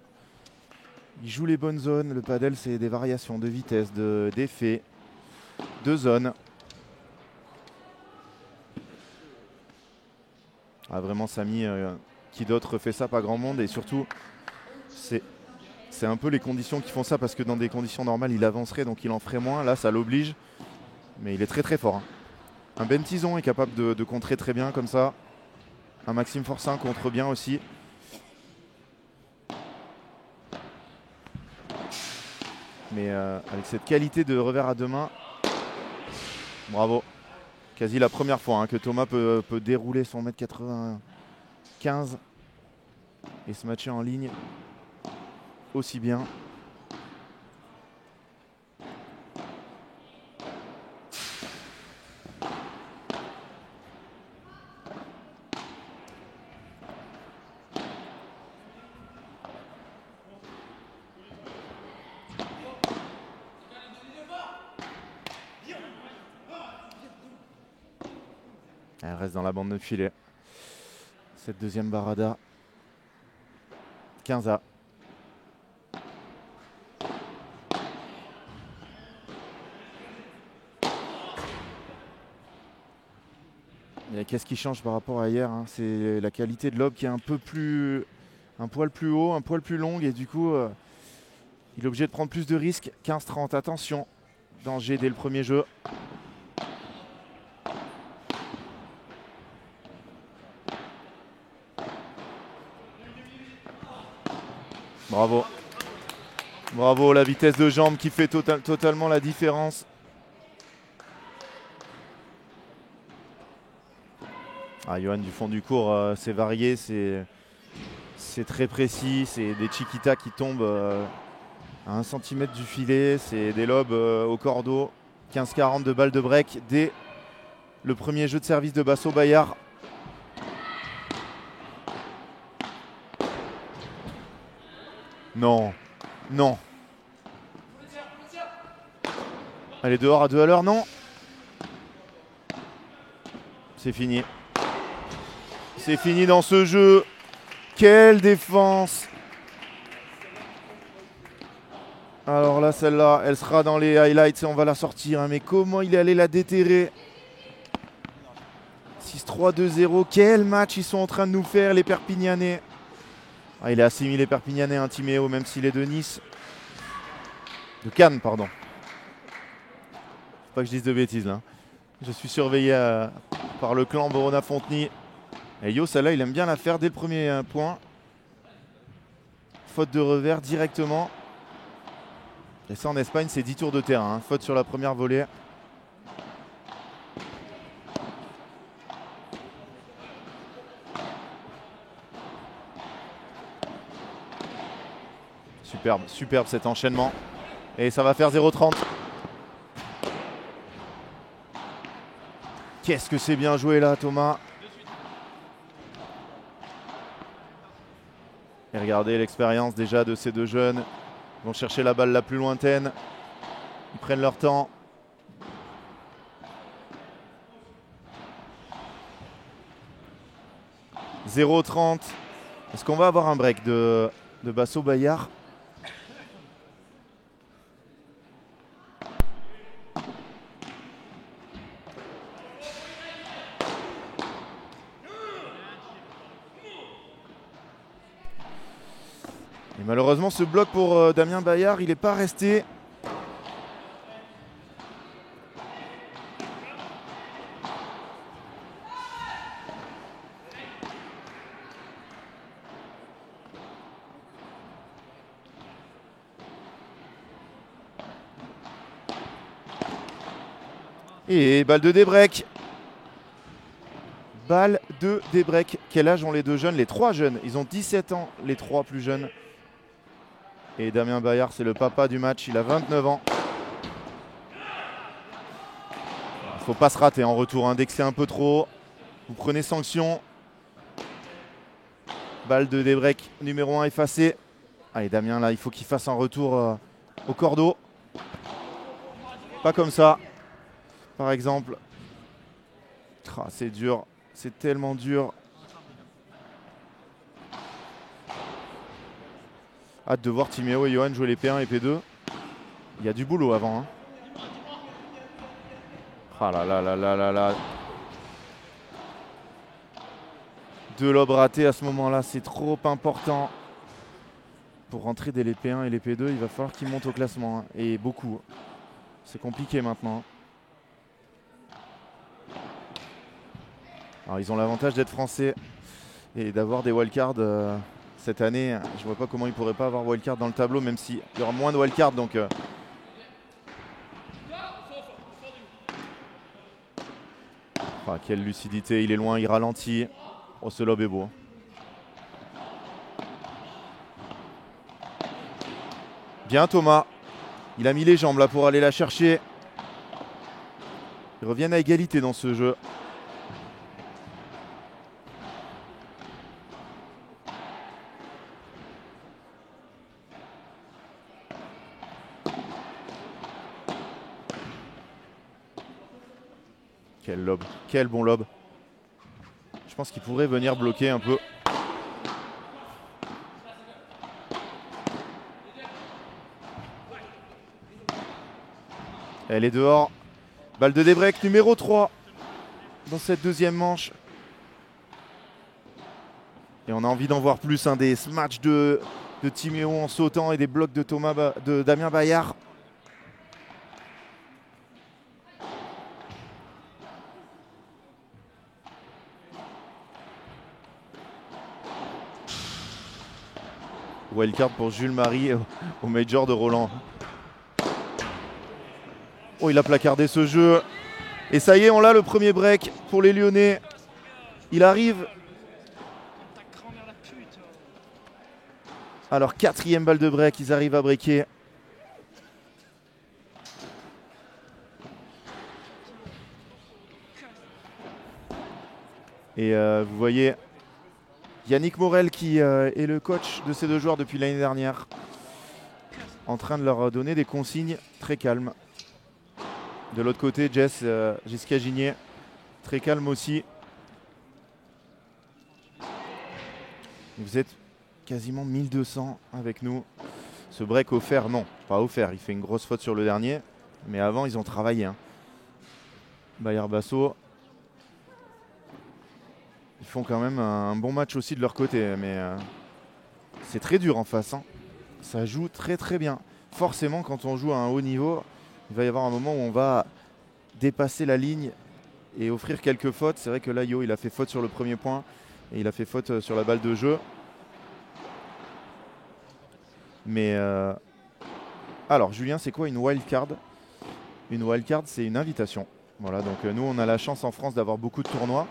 Il joue les bonnes zones. Le padel, c'est des variations de vitesse, d'effet, de zone. Ah, vraiment, Samy, qui d'autre fait ça? Pas grand monde. Et surtout, c'est un peu les conditions qui font ça, parce que dans des conditions normales, il avancerait, donc il en ferait moins. Là, ça l'oblige. Mais il est très très fort. Hein. Un Ben Tison est capable de contrer très bien comme ça. Un Maxime Forcin contre bien aussi. Mais avec cette qualité de revers à deux mains, bravo. Quasi la première fois que Thomas peut dérouler son 1m95 et se matcher en ligne aussi bien. Elle reste dans la bande de filet. Cette deuxième barada. 15A. Qu'est-ce qui change par rapport à hier? C'est la qualité de lob qui est un poil plus haut, un poil plus longue, et du coup il est obligé de prendre plus de risques. 15-30, attention, danger dès le premier jeu. Bravo. Bravo, la vitesse de jambe qui fait totalement la différence. Johan du fond du court, c'est varié, c'est très précis, c'est des chiquitas qui tombent à 1 cm du filet, c'est des lobes au cordeau. 15-40 de balles de break dès le premier jeu de service de Basso Bayard. Non, non. Elle est dehors à 2 à l'heure, non. C'est fini. C'est fini dans ce jeu. Quelle défense! Alors là, celle-là, elle sera dans les highlights et on va la sortir. Mais comment il est allé la déterrer? 6-3, 2-0. Quel match ils sont en train de nous faire, les Perpignanais. Il est assimilé Perpignanais, Timéo, même s'il est de Nice. De Cannes, pardon. Faut pas que je dise de bêtises là. Je suis surveillé par le clan Borona-Fonteny. Et Yo, celle-là, il aime bien la faire dès le premier point. Faute de revers directement. Et ça, en Espagne, c'est 10 tours de terrain. Faute sur la première volée. Superbe, superbe cet enchaînement. Et ça va faire 0-30. Qu'est-ce que c'est bien joué là, Thomas. Et regardez l'expérience déjà de ces deux jeunes. Ils vont chercher la balle la plus lointaine. Ils prennent leur temps. « 0-30. Est-ce qu'on va avoir un break de Basso Bayard? Et malheureusement, ce bloc pour Damien Bayard, il n'est pas resté. Et balle de débreak. Balle de débreak. Quel âge ont les deux jeunes? Les trois jeunes. Ils ont 17 ans, les trois plus jeunes. Et Damien Bayard, c'est le papa du match. Il a 29 ans. Il ne faut pas se rater en retour. Dès que c'est un peu trop, vous prenez sanction. Balle de débreak numéro 1 effacée. Allez, Damien, là, il faut qu'il fasse un retour au cordeau. Pas comme ça, par exemple. C'est dur. C'est tellement dur. Hâte de voir Timéo et Johan jouer les P1 et P2. Il y a du boulot avant. Hein. Ah là là là là là là. 2 lobes ratés à ce moment-là, c'est trop important. Pour rentrer dès les P1 et les P2, il va falloir qu'ils montent au classement. Hein. Et beaucoup. C'est compliqué maintenant. Alors ils ont l'avantage d'être français et d'avoir des wildcards cette année. Je vois pas comment ils pourraient pas avoir wildcard dans le tableau, même s'il y aura moins de wildcards. Donc ah, quelle lucidité, il est loin, il ralentit. Oh, ce lob est beau. Bien Thomas, il a mis les jambes là pour aller la chercher. Ils reviennent à égalité dans ce jeu. Quel lob, quel bon lob. Je pense qu'il pourrait venir bloquer un peu. Elle est dehors. Balle de débreak numéro 3 dans cette deuxième manche. Et on a envie d'en voir plus, hein, des smatchs de Timéo en sautant et des blocs de Damien Bayard. Wildcard pour Jules Marie au Major de Roland. Oh, il a placardé ce jeu. Et ça y est, on l'a, le premier break pour les Lyonnais. Il arrive. Alors, 4e balle de break, ils arrivent à breaker. Et vous voyez Yannick Morel qui est le coach de ces deux joueurs depuis l'année dernière, en train de leur donner des consignes très calmes. De l'autre côté, Jessica Gigné, très calme aussi. Vous êtes quasiment 1200 avec nous. Ce break offert, non, pas offert. Il fait une grosse faute sur le dernier. Mais avant, ils ont travaillé. Hein. Bayard Basso. Ils font quand même un bon match aussi de leur côté. Mais c'est très dur en face. Hein. Ça joue très très bien. Forcément, quand on joue à un haut niveau, il va y avoir un moment où on va dépasser la ligne et offrir quelques fautes. C'est vrai que là, Yo, il a fait faute sur le premier point et il a fait faute sur la balle de jeu. Mais alors, Julien, c'est quoi une wildcard? Une wildcard, c'est une invitation. Voilà, donc nous, on a la chance en France d'avoir beaucoup de tournois.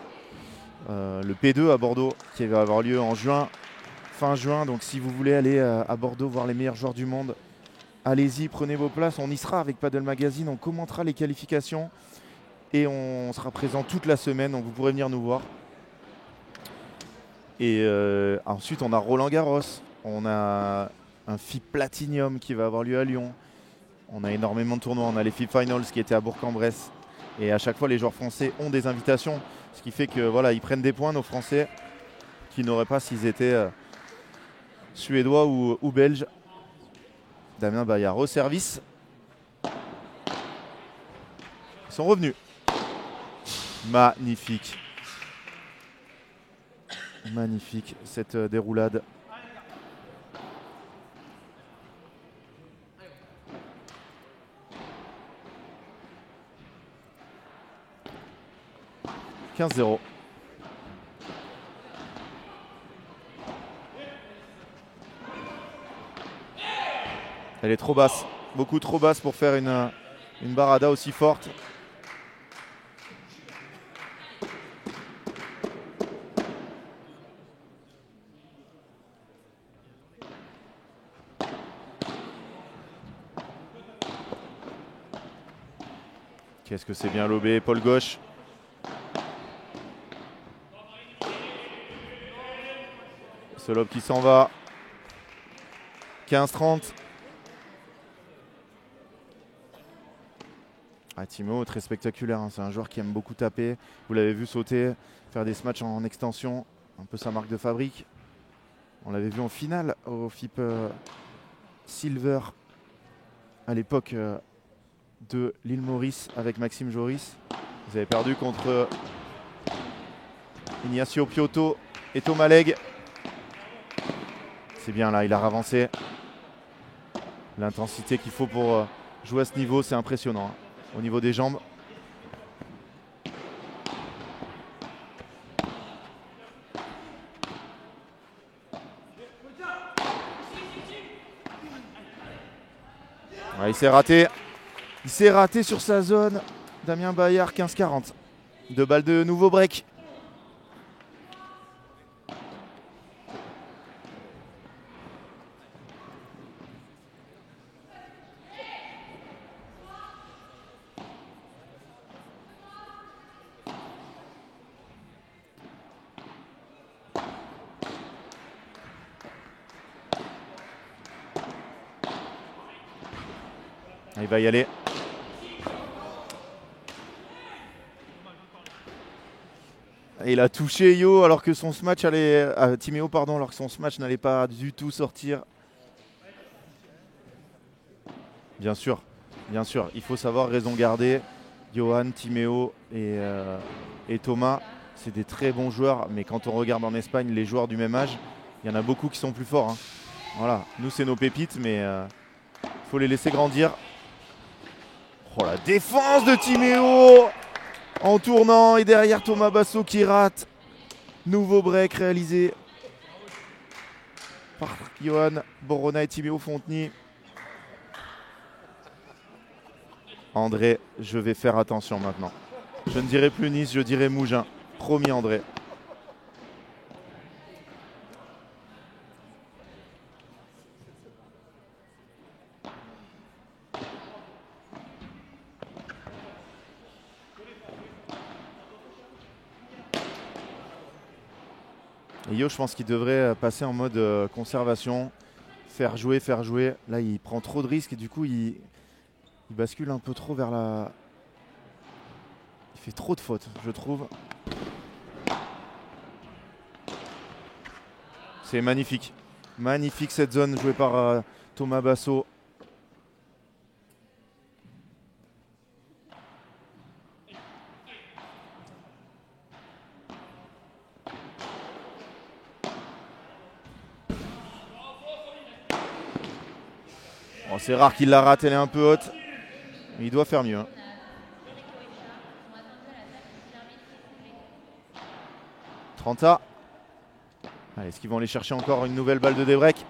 Le P2 à Bordeaux, qui va avoir lieu en juin, fin juin. Donc, si vous voulez aller à Bordeaux voir les meilleurs joueurs du monde, allez-y, prenez vos places. On y sera avec Padel Magazine. On commentera les qualifications et on sera présent toute la semaine. Donc, vous pourrez venir nous voir. Et ensuite, on a Roland Garros. On a un FIP Platinum qui va avoir lieu à Lyon. On a énormément de tournois. On a les FIP Finals qui étaient à Bourg-en-Bresse. Et à chaque fois, les joueurs français ont des invitations. Ce qui fait que voilà, ils prennent des points, nos Français, qu'ils n'auraient pas s'ils étaient suédois ou belges. Damien Bayard au service. Ils sont revenus. Magnifique. Magnifique cette déroulade. « 15-0 ». Elle est trop basse, beaucoup trop basse pour faire une barada aussi forte. Qu'est-ce que c'est bien lobé, épaule gauche. Ce lob qui s'en va. 15-30. Ah, Timo, très spectaculaire. Hein. C'est un joueur qui aime beaucoup taper. Vous l'avez vu sauter, faire des smatchs en extension. Un peu sa marque de fabrique. On l'avait vu en finale au FIP Silver à l'époque de l'île Maurice avec Maxime Joris. Vous avez perdu contre Ignacio Piotto et Thomas Legge. C'est bien là, il a avancé. L'intensité qu'il faut pour jouer à ce niveau, c'est impressionnant hein, au niveau des jambes. Ouais, il s'est raté. Il s'est raté sur sa zone. Damien Bayard, 15-40. 2 balles de nouveau break. Il va y aller. Et il a touché Yo alors que son smash allait. Timéo, pardon, alors que son smash n'allait pas du tout sortir. Bien sûr, il faut savoir raison garder. Johan, Timéo et Thomas, c'est des très bons joueurs, mais quand on regarde en Espagne les joueurs du même âge, il y en a beaucoup qui sont plus forts. Hein. Voilà, nous c'est nos pépites, mais faut les laisser grandir. Oh la défense de Timéo en tournant et derrière Thomas Basso qui rate. Nouveau break réalisé par Johan Borona et Timéo Fonteny. André, je vais faire attention maintenant. Je ne dirai plus Nice, je dirai Mougins. Promis André. Et Yo, je pense qu'il devrait passer en mode conservation, faire jouer. Là, il prend trop de risques et du coup, il bascule un peu trop vers la... Il fait trop de fautes, je trouve. C'est magnifique. Magnifique cette zone jouée par Thomas Basso. Bon, c'est rare qu'il la rate, elle est un peu haute. Mais il doit faire mieux. Hein. Trenta. Allez, est-ce qu'ils vont aller chercher encore une nouvelle balle de débreak?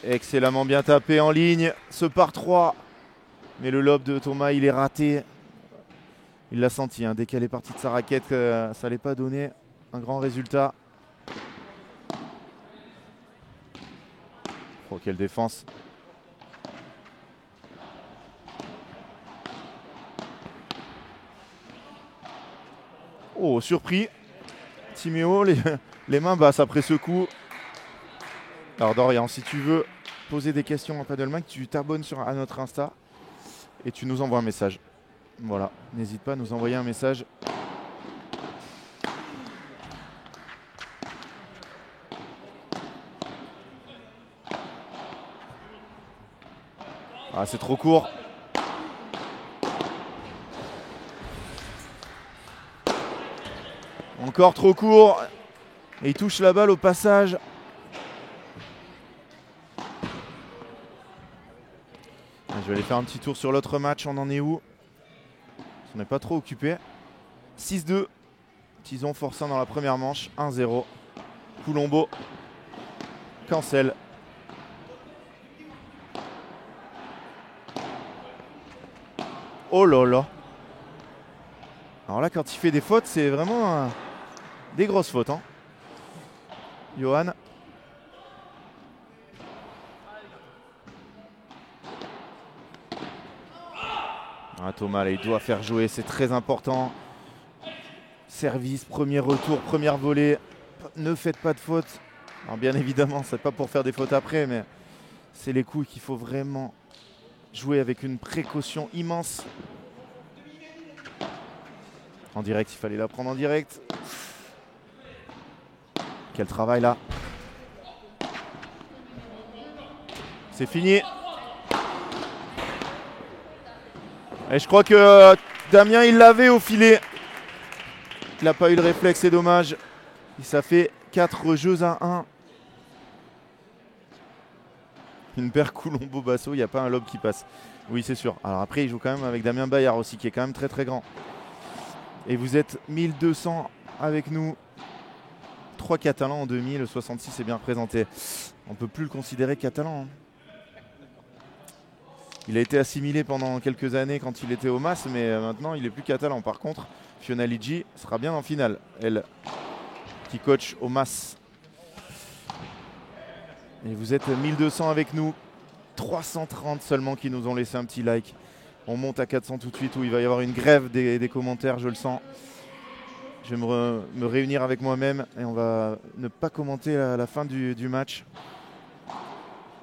Excellemment bien tapé en ligne. Ce par 3. Mais le lob de Thomas, il est raté. Il l'a senti. Hein. Dès qu'elle est partie de sa raquette, ça n'allait pas donner un grand résultat. Oh, quelle défense. Oh, surpris. Timéo, les mains basses après ce coup. Alors Dorian, si tu veux poser des questions en Paddleman, tu t'abonnes à notre Insta et tu nous envoies un message. Voilà, n'hésite pas à nous envoyer un message. Ah, c'est trop court. Encore trop court. Et il touche la balle au passage. Je vais aller faire un petit tour sur l'autre match. On en est où? On n'est pas trop occupé. 6-2. Tison Forçant dans la première manche. 1-0. Coulombo. Cancel. Oh là là. Alors là, quand il fait des fautes, c'est vraiment des grosses fautes. Hein. Johan. Ah, Thomas, là, il doit faire jouer, c'est très important. Service, premier retour, première volée. Ne faites pas de fautes. Alors bien évidemment, c'est pas pour faire des fautes après, mais c'est les coups qu'il faut vraiment jouer avec une précaution immense. En direct, il fallait la prendre en direct. Quel travail là. C'est fini. Et je crois que Damien il l'avait au filet. Il n'a pas eu le réflexe, c'est dommage. Et ça fait 4 jeux à 1. Une paire Colombo-Basso, il n'y a pas un lob qui passe. Oui, c'est sûr. Alors après, il joue quand même avec Damien Bayard aussi, qui est quand même très très grand. Et vous êtes 1200 avec nous. 3 Catalans en demi, le 66 est bien représenté. On ne peut plus le considérer Catalan. Hein. Il a été assimilé pendant quelques années quand il était au MAS, mais maintenant il n'est plus catalan. Par contre, Fiona Liggi sera bien en finale, elle qui coach au MAS. Et vous êtes 1200 avec nous, 330 seulement qui nous ont laissé un petit like. On monte à 400 tout de suite où il va y avoir une grève des commentaires, je le sens. Je vais me réunir avec moi-même et on va ne pas commenter la fin du match.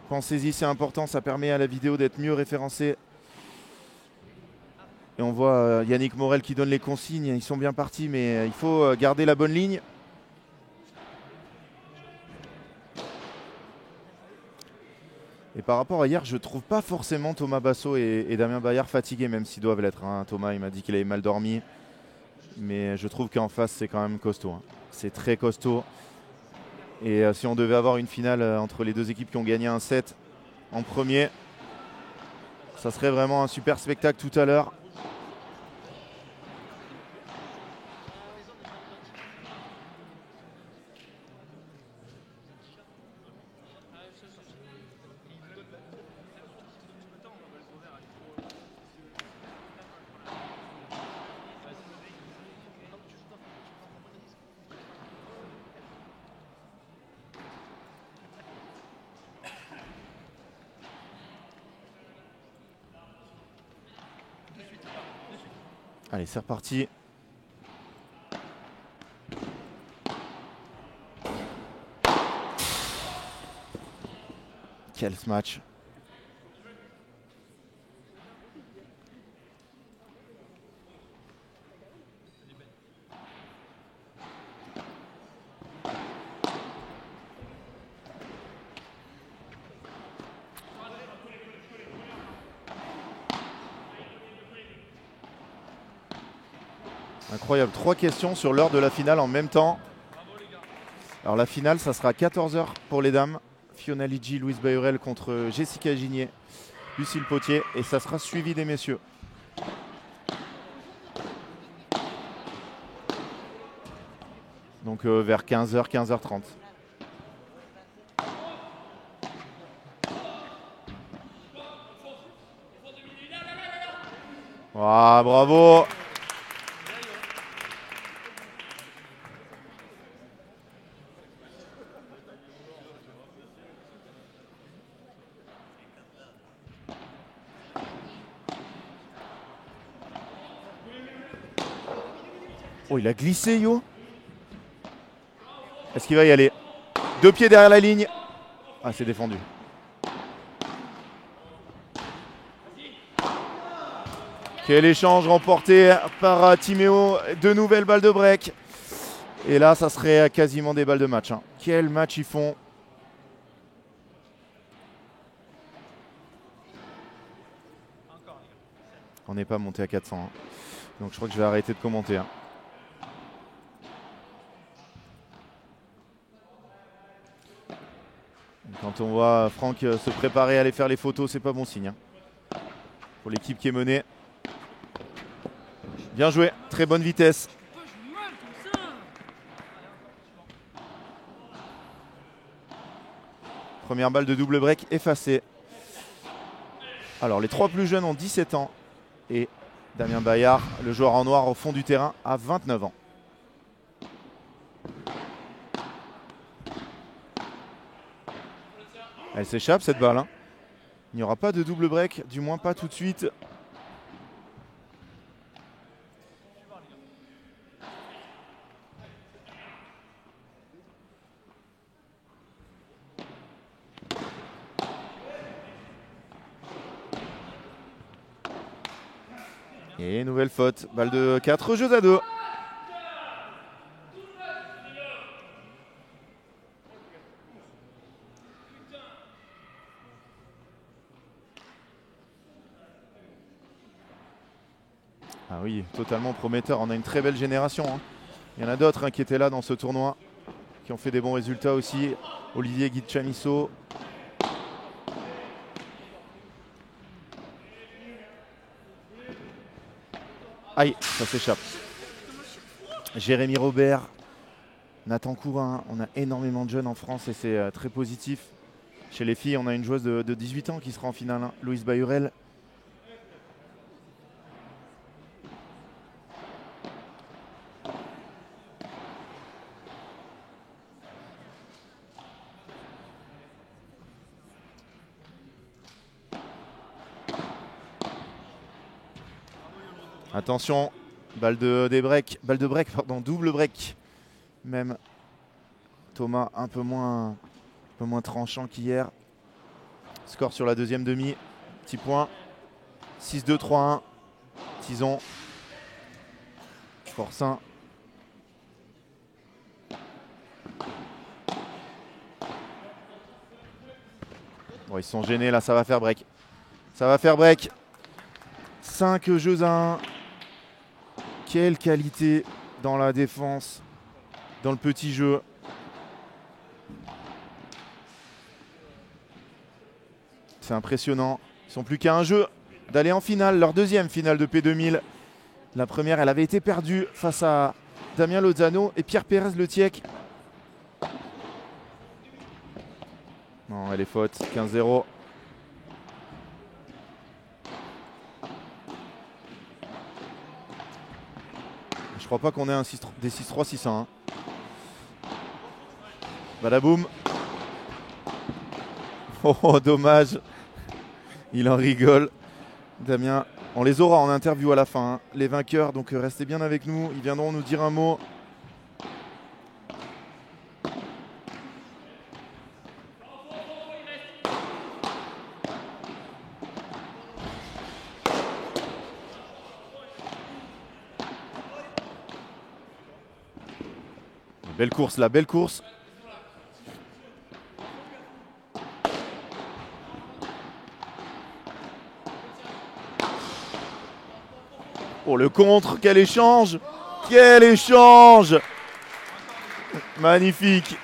Pensez-y, c'est important, ça permet à la vidéo d'être mieux référencée. Et on voit Yannick Morel qui donne les consignes, ils sont bien partis, mais il faut garder la bonne ligne. Et par rapport à hier, je ne trouve pas forcément Thomas Basso et Damien Bayard fatigués, même s'ils doivent l'être. Hein. Thomas, il m'a dit qu'il avait mal dormi. Mais je trouve qu'en face, c'est quand même costaud. Hein. C'est très costaud. Et si on devait avoir une finale entre les deux équipes qui ont gagné un set en premier, ça serait vraiment un super spectacle tout à l'heure. Allez, c'est reparti. Quel match. Incroyable, 3 questions sur l'heure de la finale en même temps. Alors la finale, ça sera 14h pour les dames. Fiona Liggi, Louise Bahurel contre Jessica Gigné, Lucille Potier. Et ça sera suivi des messieurs. Donc vers 15h, 15h30. Ah, bravo! Oh, il a glissé, Yo. Est-ce qu'il va y aller? 2 pieds derrière la ligne. Ah, c'est défendu. Quel échange remporté par Timéo. 2 nouvelles balles de break. Et là, ça serait quasiment des balles de match. Hein. Quel match ils font. On n'est pas monté à 400. Hein. Donc je crois que je vais arrêter de commenter. Hein. Quand on voit Franck se préparer à aller faire les photos, c'est pas bon signe. Hein. Pour l'équipe qui est menée. Bien joué, très bonne vitesse. Première balle de double break effacée. Alors les 3 plus jeunes ont 17 ans. Et Damien Bayard, le joueur en noir au fond du terrain, a 29 ans. Elle s'échappe cette balle. Hein. Il n'y aura pas de double break, du moins pas tout de suite. Et nouvelle faute, balle de 4 jeux à 2. Ah oui, totalement prometteur. On a une très belle génération. Hein. Il y en a d'autres qui étaient là dans ce tournoi, qui ont fait des bons résultats aussi. Olivier Guichanisso. Aïe, ça s'échappe. Jérémy Robert, Nathan Courin. On a énormément de jeunes en France et c'est très positif. Chez les filles, on a une joueuse de 18 ans qui sera en finale, hein, Louise Bayurel. Attention, balle de break, pardon, double break. Même Thomas un peu moins tranchant qu'hier. Score sur la deuxième demi, petit point. 6-2, 3-1. Tison. Forcin. Bon, ils sont gênés là, ça va faire break. Ça va faire break. 5 jeux à 1. Quelle qualité dans la défense, dans le petit jeu. C'est impressionnant. Ils sont plus qu'à un jeu d'aller en finale, leur deuxième finale de P2000. La première, elle avait été perdue face à Damien Lozano et Pierre Pérez-Le Tiec. Non, elle est faute. 15-0. Je crois pas qu'on ait des 6-3, 6-1. Hein. Badaboum. Oh, dommage. Il en rigole. Damien, on les aura en interview à la fin, hein, les vainqueurs. Donc restez bien avec nous. Ils viendront nous dire un mot. Belle course là, belle course. Oh le contre, quel échange! Quel échange! Magnifique!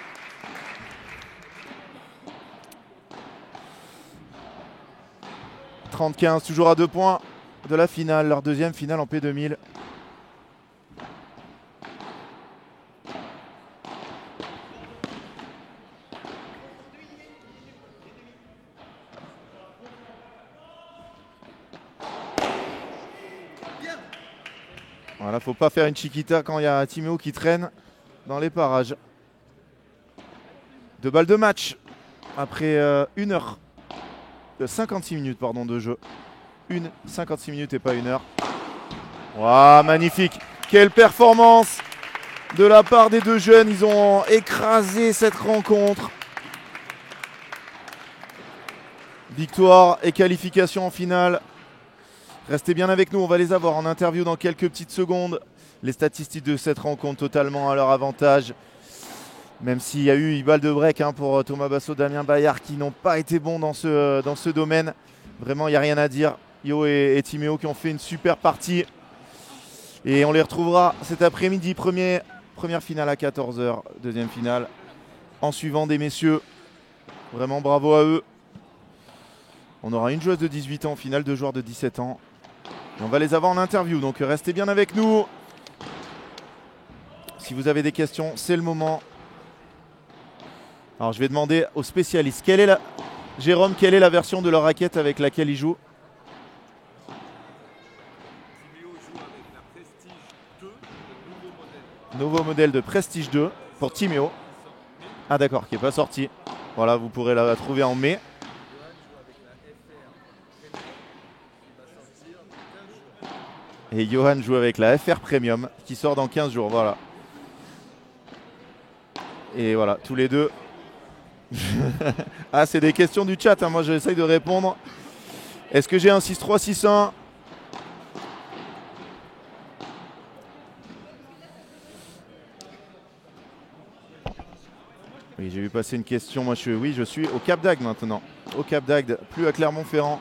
« 30-15, toujours à 2 points de la finale, leur deuxième finale en P2000. Voilà, faut pas faire une chiquita quand il y a Timéo qui traîne dans les parages. 2 balles de match après 1 heure. 56 minutes pardon, de jeu. 56 minutes et pas 1 heure. Waouh, magnifique. Quelle performance de la part des deux jeunes. Ils ont écrasé cette rencontre. Victoire et qualification en finale. Restez bien avec nous, on va les avoir en interview dans quelques petites secondes. Les statistiques de cette rencontre totalement à leur avantage. Même s'il y a eu une balle de break pour Thomas Basso, Damien Bayard qui n'ont pas été bons dans ce domaine. Vraiment, il n'y a rien à dire. Yo et Timéo qui ont fait une super partie. Et on les retrouvera cet après-midi. Première finale à 14 h, deuxième finale en suivant des messieurs. Vraiment bravo à eux. On aura une joueuse de 18 ans en finale, 2 joueurs de 17 ans. Et on va les avoir en interview, donc restez bien avec nous. Si vous avez des questions, c'est le moment. Alors je vais demander aux spécialistes. Jérôme, quelle est la version de leur raquette avec laquelle ils jouent? Timéo joue avec la Prestige 2, le nouveau modèle. Nouveau modèle de Prestige 2 pour Timéo. Ah d'accord, qui n'est pas sorti. Voilà, vous pourrez la trouver en mai. Et Johan joue avec la FR Premium qui sort dans 15 jours. Voilà. Et voilà, tous les deux. Ah, c'est des questions du chat. Moi, j'essaye de répondre. Est-ce que j'ai un 6-3, 6-1? Oui, j'ai vu passer une question. Moi, je suis au Cap d'Agde maintenant. Au Cap d'Agde, plus à Clermont-Ferrand.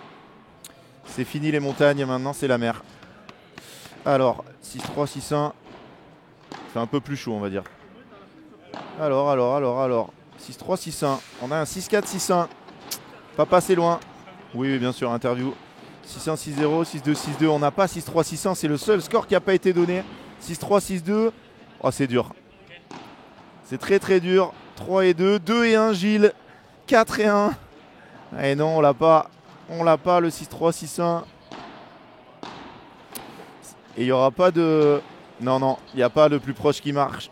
C'est fini les montagnes, maintenant c'est la mer. Alors, 6-3, 6-1. C'est un peu plus chaud, on va dire. Alors. 6-3, 6-1. On a un 6-4, 6-1. Pas passé loin. Oui, bien sûr, interview. 6-1, 6-0, 6-2, 6-2. On n'a pas 6-3, 6-1. C'est le seul score qui n'a pas été donné. 6-3, 6-2. Oh, c'est dur. C'est très très dur. 3 et 2. 2 et 1, Gilles. 4 et 1. Et non, on l'a pas. On l'a pas, le 6-3, 6-1. Et il n'y aura pas de... Non, il n'y a pas le plus proche qui marche.